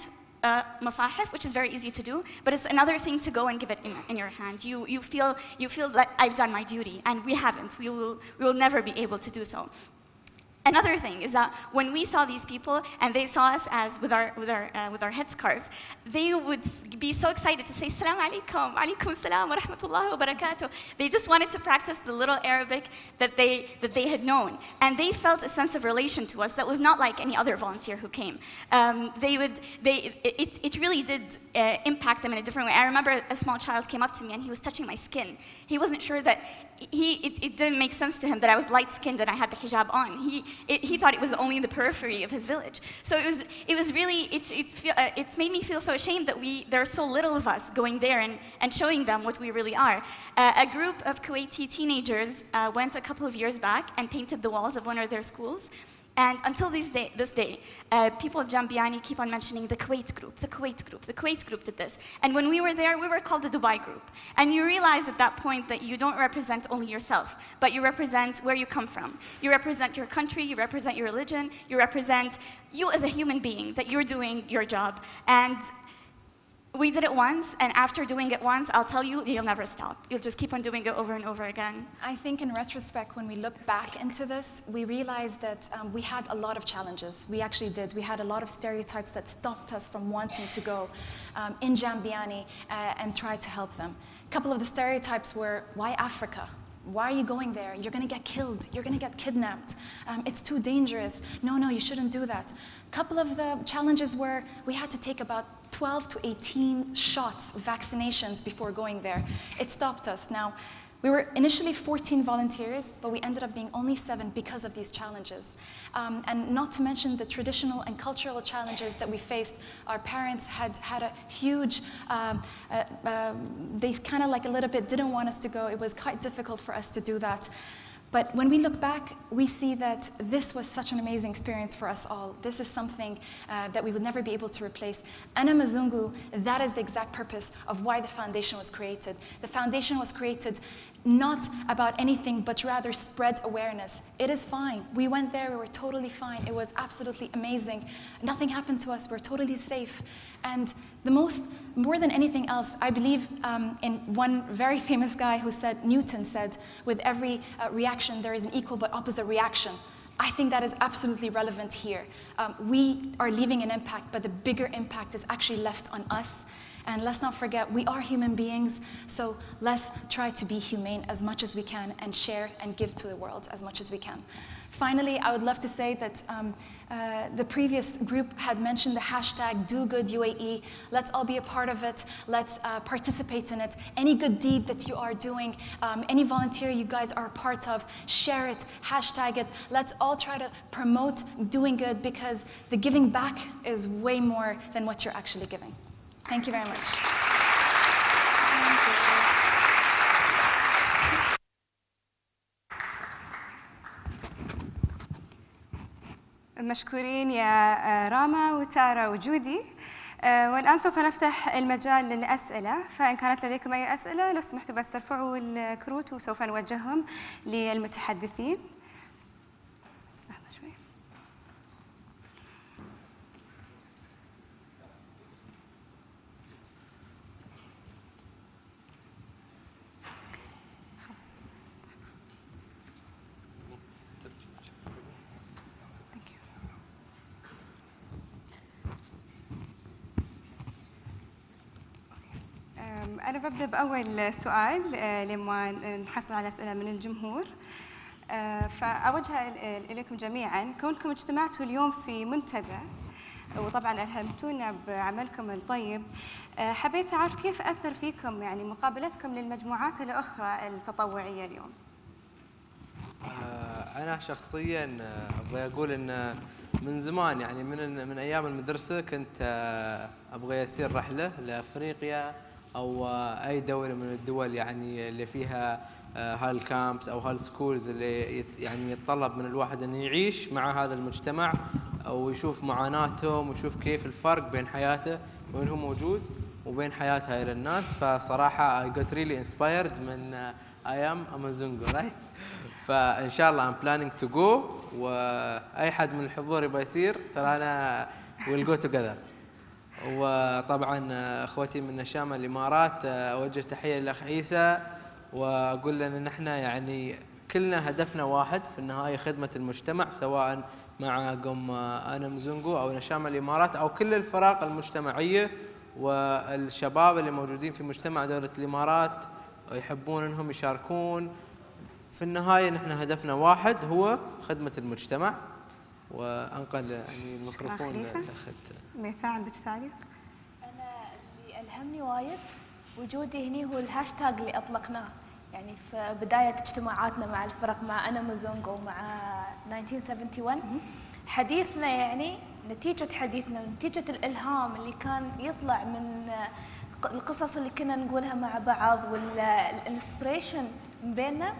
masahif, which is very easy to do, but it's another thing to go and give it in your hand. You feel like I've done my duty, and we haven't. We will never be able to do so. Another thing is that when we saw these people and they saw us as with our headscarves, they would be so excited to say "Salaam alaikum, alaikum salam wa rahmatullahi wa barakatuh." They just wanted to practice the little Arabic that they had known, and they felt a sense of relation to us that was not like any other volunteer who came. It really did impact them in a different way. I remember a small child came up to me and he was touching my skin. He wasn't sure that it didn't make sense to him that I was light-skinned and I had the hijab on. He thought it was only in the periphery of his village. So it was really, it's made me feel so ashamed that there are so little of us going there and showing them what we really are. A group of Kuwaiti teenagers went a couple of years back and painted the walls of one of their schools. And until this day, people of Jambiani keep on mentioning the Kuwait group, the Kuwait group, the Kuwait group did this. And when we were there, we were called the Dubai group. And you realize at that point that you don't represent only yourself, but you represent where you come from. You represent your country, you represent your religion, you represent you as a human being, that you're doing your job. And we did it once, and after doing it once, I'll tell you, you'll never stop. You'll just keep on doing it over and over again. I think in retrospect, when we look back into this, we realized that we had a lot of challenges. We actually did. We had a lot of stereotypes that stopped us from wanting to go in Jambiani and try to help them. A couple of the stereotypes were, why Africa? Why are you going there? You're going to get killed. You're going to get kidnapped. It's too dangerous. No, you shouldn't do that. A couple of the challenges were we had to take about 12 to 18 shots of vaccinations before going there. It stopped us. Now, we were initially 14 volunteers, but we ended up being only 7 because of these challenges. And not to mention the traditional and cultural challenges that we faced. Our parents had a huge, they kind of like a little bit didn't want us to go. It was quite difficult for us to do that. But when we look back, we see that this was such an amazing experience for us all. This is something that we would never be able to replace. And in Mzungu, that is the exact purpose of why the foundation was created. The foundation was created not about anything, but rather spread awareness. It is fine. We went there, we were totally fine. It was absolutely amazing. Nothing happened to us, we're totally safe. And more than anything else, I believe in one very famous guy who said, Newton said, with every reaction there is an equal but opposite reaction. I think that is absolutely relevant here. We are leaving an impact, but the bigger impact is actually left on us. And let's not forget, we are human beings, so let's try to be humane as much as we can and share and give to the world as much as we can. Finally, I would love to say that the previous group had mentioned the hashtag #DoGoodUAE. Let's all be a part of it. Let's participate in it. Any good deed that you are doing, any volunteer you guys are a part of, share it, hashtag it. Let's all try to promote doing good, because the giving back is way more than what you're actually giving. Thank you very much. مشكورين يا راما وتارا وجودي. والآن سوف نفتح المجال للأسئلة، فإن كانت لديكم أي أسئلة لو سمحتوا بس ترفعوا الكروت وسوف نوجههم للمتحدثين. أنا ببدأ بأول سؤال لما نحصل على أسئلة من الجمهور، فأوجه إليكم جميعا. كونكم اجتمعتوا اليوم في منتدى وطبعا ألهمتونا بعملكم الطيب، حبيت أعرف كيف أثر فيكم يعني مقابلتكم للمجموعات الأخرى التطوعية اليوم. أنا شخصيا أبغى أقول إن من زمان يعني من أيام المدرسة كنت أبغى أسير رحلة لأفريقيا أو أي دولة من الدول يعني اللي فيها هالكامبس أو هالسكولز اللي يعني يتطلب من الواحد أن يعيش مع هذا المجتمع أو يشوف معاناتهم ويشوف كيف الفرق بين حياته وين هو موجود وبين حياة هاي الناس. فصراحة I got really inspired من I am a Mzungu, right? فإن شاء الله I'm planning to go، وأي حد من الحضور يبغى يصير ترى أنا we'll go together. وطبعا اخوتي من نشامة الامارات اوجه تحيه للاخ عيسى واقول له ان احنا يعني كلنا هدفنا واحد في النهايه خدمه المجتمع، سواء معكم انا مزونغو او نشامة الامارات او كل الفرق المجتمعيه والشباب اللي موجودين في مجتمع دوله الامارات ويحبون انهم يشاركون. في النهايه نحن هدفنا واحد هو خدمه المجتمع. وانقل يعني الميكروفون لاخت ميساء. عندك تعليق؟ انا اللي الهمني وايد وجودي هنا هو الهاشتاج اللي اطلقناه يعني في بدايه اجتماعاتنا مع الفرق مع انا مزونغو مع 1971. حديثنا يعني نتيجه حديثنا ونتيجه الالهام اللي كان يطلع من القصص اللي كنا نقولها مع بعض والانسبريشن بيننا،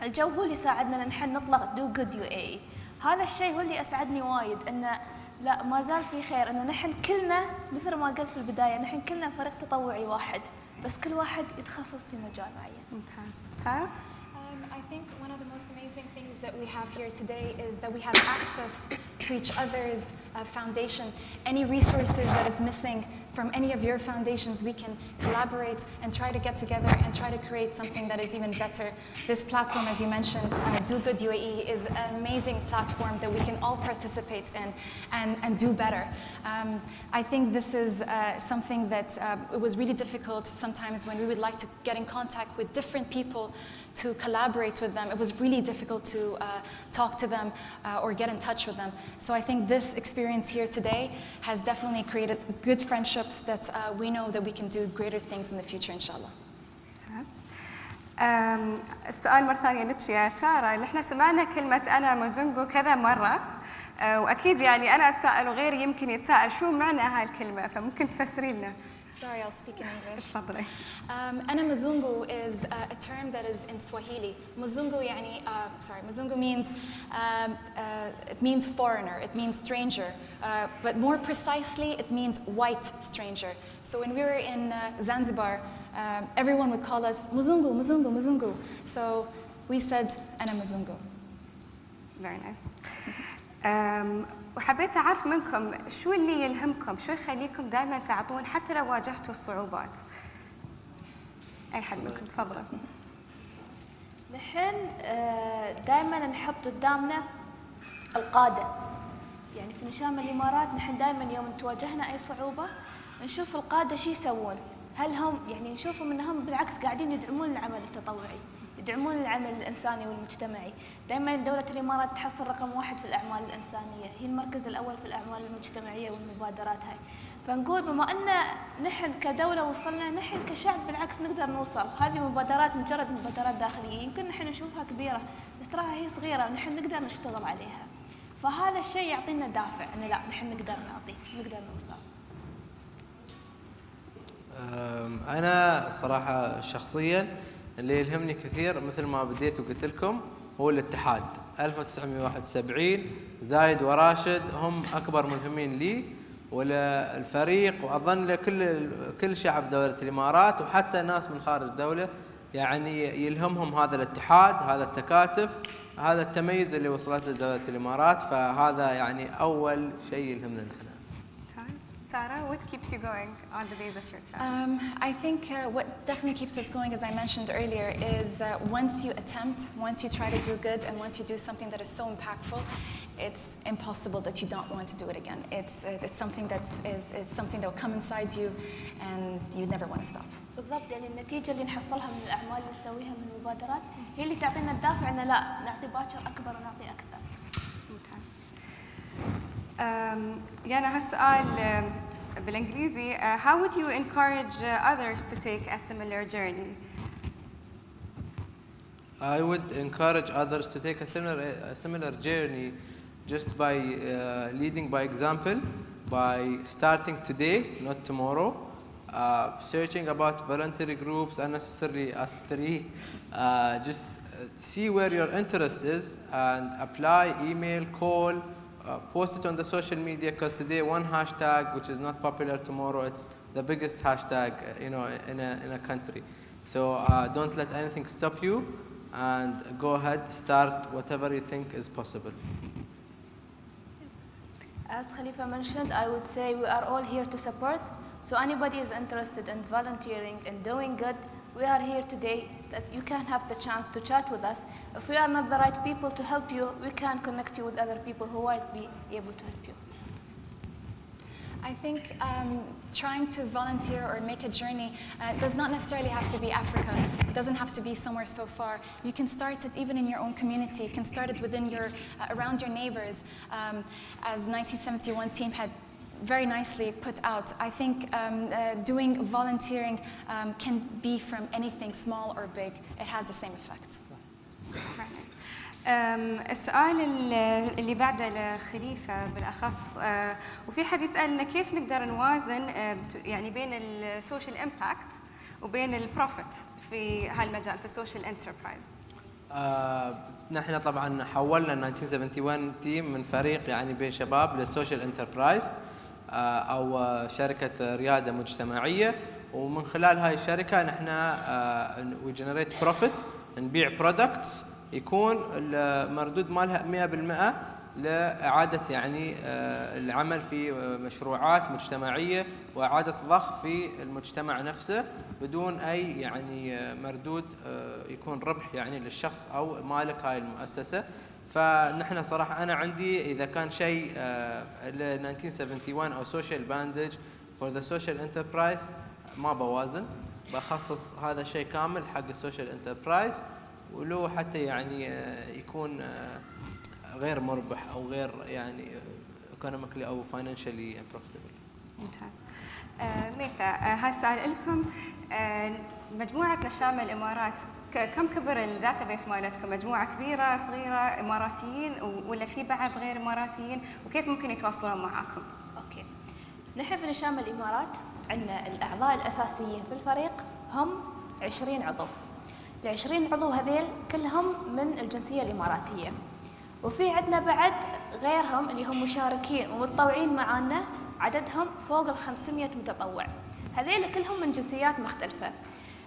الجو هو اللي ساعدنا ان نحن نطلق دو جود يو اي. هذا الشيء هو اللي أسعدني وايد، أنه لا ما زال في خير، أنه نحن كلنا مثل ما قلت في البداية نحن كلنا فريق تطوعي واحد، بس كل واحد يتخصص في مجال معين. I think one of the most amazing things that we have here today is that we have access to each other's foundation. Any resources that is missing from any of your foundations, we can collaborate and try to get together and try to create something that is even better. This platform, as you mentioned, Do Good UAE, is an amazing platform that we can all participate in and do better. I think this is something that it was really difficult sometimes when we would like to get in contact with different people to collaborate with them. It was really difficult to talk to them or get in touch with them. So I think this experience here today has definitely created good friendships that we know that we can do greater things in the future, inshallah. السؤال مرة ثانية لك يا سارة. نحن سمعنا كلمة أنا مزونغو كذا مرة، وأكيد يعني أنا أتساءل وغيري يمكن يتساءل شو معنى هاي الكلمة، فممكن تفسري لنا. Sorry, I'll speak in English. تفضلي. Ana Mzungu is a term that is in Swahili. Mzungu يعني Mzungu means it means foreigner, it means stranger, but more precisely it means white stranger. So when we were in Zanzibar, everyone would call us Mzungu, Mzungu, Mzungu. So we said Ana Mzungu. Very nice. وحبيت أعرف منكم شو اللي يلهمكم، شو يخليكم دائما تعطون حتى لو واجهتوا الصعوبات. أي حد منكم تفضل. نحن دائما نحط قدامنا القادة، يعني في نشامة الإمارات نحن دائما يوم تواجهنا أي صعوبة نشوف القادة شو يسوون. هل هم يعني نشوفهم انهم بالعكس قاعدين يدعمون العمل التطوعي، يدعمون العمل الانساني والمجتمعي. دائما دولة الامارات تحصل رقم 1 في الاعمال الانسانية، هي المركز الاول في الاعمال المجتمعية والمبادرات هاي. فنقول بما ان نحن كدولة وصلنا، نحن كشعب بالعكس نقدر نوصل. هذه مبادرات مجرد مبادرات داخلية يمكن نحن نشوفها كبيرة، بس تراها هي صغيرة ونحن نقدر نشتغل عليها. فهذا الشيء يعطينا دافع ان لا نحن نقدر نعطي، نقدر نوصل. أنا صراحة شخصيا اللي يلهمني كثير مثل ما بديت وقلت لكم هو الاتحاد. 1971 زايد وراشد هم أكبر ملهمين لي وللفريق، وأظن لكل شعب دولة الإمارات وحتى ناس من خارج الدولة، يعني يلهمهم هذا الاتحاد، هذا التكاتف، هذا التميز اللي وصلت له دولة الإمارات. فهذا يعني أول شيء يلهمنا نحن. Sarah, what keeps you going on the days of your test? I think what definitely keeps us going, as I mentioned earlier, is once you attempt, once you try to do good, and once you do something that is so impactful, it's impossible that you don't want to do it again. It's something that is something that will come inside you, and you never want to stop. بالضبط، يعني النتيجة اللي نحصلها من الأعمال اللي نسويها من المبادرات هي اللي تعطينا الدافع إن لا نعطي باكر أكبر ونعطي أكثر. ممتاز. يعني هالسؤال بالإنجليزي. How would you encourage others to take a similar journey? I would encourage others to take a similar journey just by leading by example, by starting today, not tomorrow. Searching about voluntary groups, unnecessarily us three. Just see where your interest is and apply, email, call, post it on the social media, because today one hashtag which is not popular, tomorrow it's the biggest hashtag in a country. So don't let anything stop you and go ahead, start whatever you think is possible. As Khalifa mentioned, I would say we are all here to support. So anybody is interested in volunteering and doing good, we are here today that you can have the chance to chat with us. If we are not the right people to help you, we can connect you with other people who might be able to help you. I think trying to volunteer or make a journey does not necessarily have to be Africa. It doesn't have to be somewhere so far. You can start it even in your own community. You can start it within your, around your neighbors. As 1971 team had very nicely put out, I think doing volunteering can be from anything small or big. It has the same effect. السؤال اللي بعده لخليفة بالأخص، وفي حد يسألنا كيف نقدر نوازن يعني بين السوشيال امباكت وبين البروفيت في هالمجال في السوشيال انتربرايز. نحن طبعا حولنا 1971 تيم من فريق يعني بين شباب للسوشيال انتربرايز او شركة ريادة مجتمعية، ومن خلال هاي الشركة نحن we generate profit، نبيع products يكون المردود مالها 100% لإعادة يعني العمل في مشروعات مجتمعية وإعادة ضخ في المجتمع نفسه بدون أي يعني مردود يكون ربح يعني للشخص أو مالك هاي المؤسسة. فنحن صراحة أنا عندي إذا كان شيء ل 1971 أو social bandage for the social enterprise ما بوازن، بخصص هذا الشيء كامل حق السوشيال انتربرايز، ولو حتى يعني يكون غير مربح او غير يعني economically او financially profitable. ممتاز. ميتا، هالسؤال لكم. مجموعة نشامة الامارات كم كبر الداتابيس مالتكم؟ مجموعة كبيرة صغيرة اماراتيين ولا في بعض غير اماراتيين، وكيف ممكن يتواصلون معاكم؟ اوكي، نحن في نشامة الامارات عندنا الاعضاء الاساسيين في الفريق هم 20 عضو. ال20 عضو هذيل كلهم من الجنسية الإماراتية، وفي عندنا بعد غيرهم اللي هم مشاركين ومتطوعين معانا عددهم فوق 500 متطوع. هذيل كلهم من جنسيات مختلفة.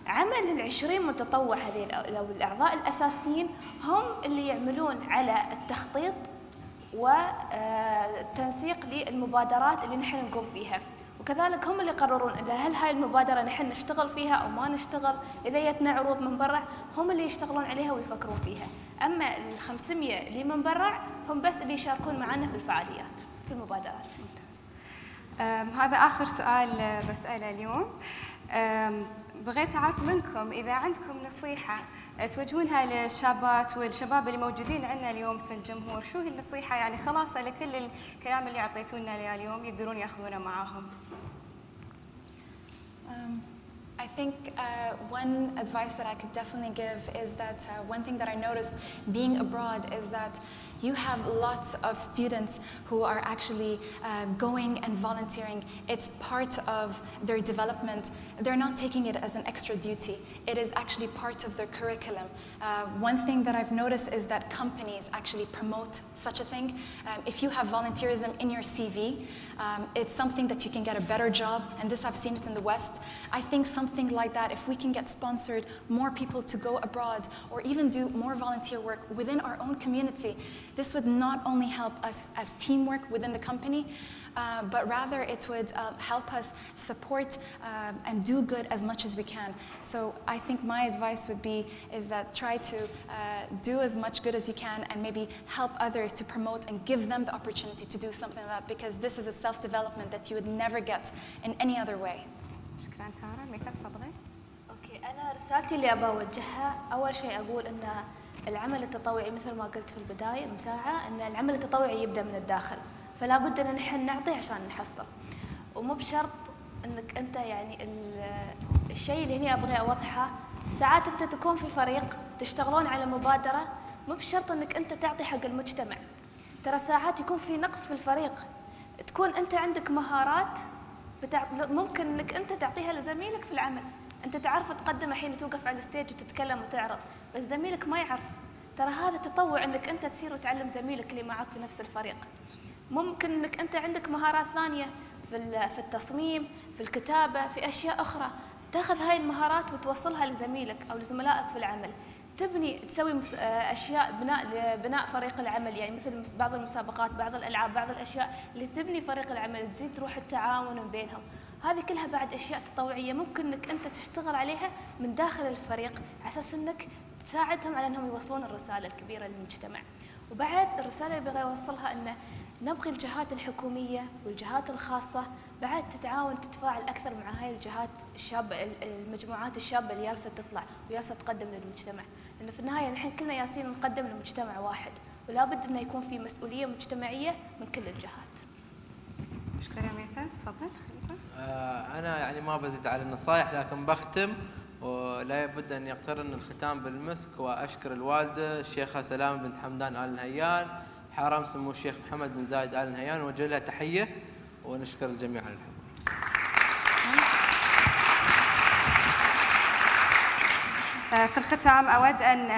عمل ال20 متطوع هذيل أو الأعضاء الأساسيين هم اللي يعملون على التخطيط والتنسيق للمبادرات اللي نحن نقوم فيها، وكذلك هم اللي يقررون إذا هل هاي المبادرة نحن نشتغل فيها أو ما نشتغل، إذا يتنا عروض من برا هم اللي يشتغلون عليها ويفكرون فيها. أما ال500 اللي من برا هم بس اللي يشاركون معنا في الفعاليات في المبادرات. هذا آخر سؤال بسأله اليوم. بغيت أعرف منكم إذا عندكم نصيحة توجهونها للشابات والشباب اللي موجودين عندنا اليوم في الجمهور، شو هي النصيحة يعني خلاصة لكل الكلام اللي أعطيتونا لنا اليوم يقدرون يأخذونه معاهم؟ I think one advice that I could definitely give is that one thing that I noticed being abroad is that you have lots of students who are actually going and volunteering. It's part of their development. They're not taking it as an extra duty. It is actually part of their curriculum. One thing that I've noticed is that companies actually promote such a thing. If you have volunteerism in your CV, it's something that you can get a better job, and this I've seen it in the West. I think something like that, if we can get sponsored, more people to go abroad, or even do more volunteer work within our own community, this would not only help us as teamwork within the company, but rather it would help us support and do good as much as we can. So I think my advice would be is that try to do as much good as you can and maybe help others to promote and give them the opportunity to do something like that, because this is a self-development that you would never get in any other way. شكرا سارة. ميكا تفضلي. اوكي، انا رسالتي اللي ابى اوجهها اول شيء اقول ان العمل التطوعي مثل ما قلت في البدايه من ساعه ان العمل التطوعي يبدا من الداخل، فلا بد ان نحن نعطي عشان نحصل، ومو بشرط انك انت يعني الشيء اللي هنا ابغى اوضحه، ساعات انت تكون في فريق تشتغلون على مبادره، مو بشرط انك انت تعطي حق المجتمع، ترى ساعات يكون في نقص في الفريق، تكون انت عندك مهارات ممكن انك انت تعطيها لزميلك في العمل، انت تعرف تقدم الحين توقف على الستيج وتتكلم وتعرض، بس زميلك ما يعرف، ترى هذا تطوع انك انت تصير وتعلم زميلك اللي معك في نفس الفريق. ممكن انك انت عندك مهارات ثانيه في التصميم، في الكتابه، في اشياء اخرى، تاخذ هاي المهارات وتوصلها لزميلك او لزملائك في العمل، تسوي اشياء بناء فريق العمل، يعني مثل بعض المسابقات، بعض الالعاب، بعض الاشياء اللي تبني فريق العمل، تزيد روح التعاون بينهم، هذه كلها بعد اشياء تطوعيه ممكن انك انت تشتغل عليها من داخل الفريق على اساس انك تساعدهم على انهم يوصلون الرساله الكبيره للمجتمع. وبعد الرساله اللي بغي اوصلها انه نبغي الجهات الحكوميه والجهات الخاصه بعد تتعاون تتفاعل اكثر مع هاي الجهات الشابه، المجموعات الشابه اللي جالسه تطلع وجالسه تقدم للمجتمع، لان في النهايه نحن كلنا جالسين نقدم لمجتمع واحد، ولا بد انه يكون في مسؤوليه مجتمعيه من كل الجهات. شكرا ميسا. تفضل. انا يعني ما بزيد على النصائح، لكن بختم ولا بد ان يقترن الختام بالمسك، واشكر الوالده الشيخه سلام بنت حمدان آل نهيان، حرم سمو الشيخ محمد بن زايد آل نهيان، ونوجه لها تحيه، ونشكر الجميع على الحضور. في الختام أود أن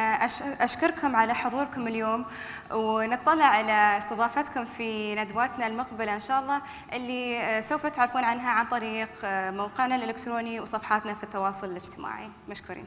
أشكركم على حضوركم اليوم، ونطلع على استضافتكم في ندواتنا المقبلة إن شاء الله اللي سوف تعرفون عنها عن طريق موقعنا الإلكتروني وصفحاتنا في التواصل الاجتماعي. مشكورين.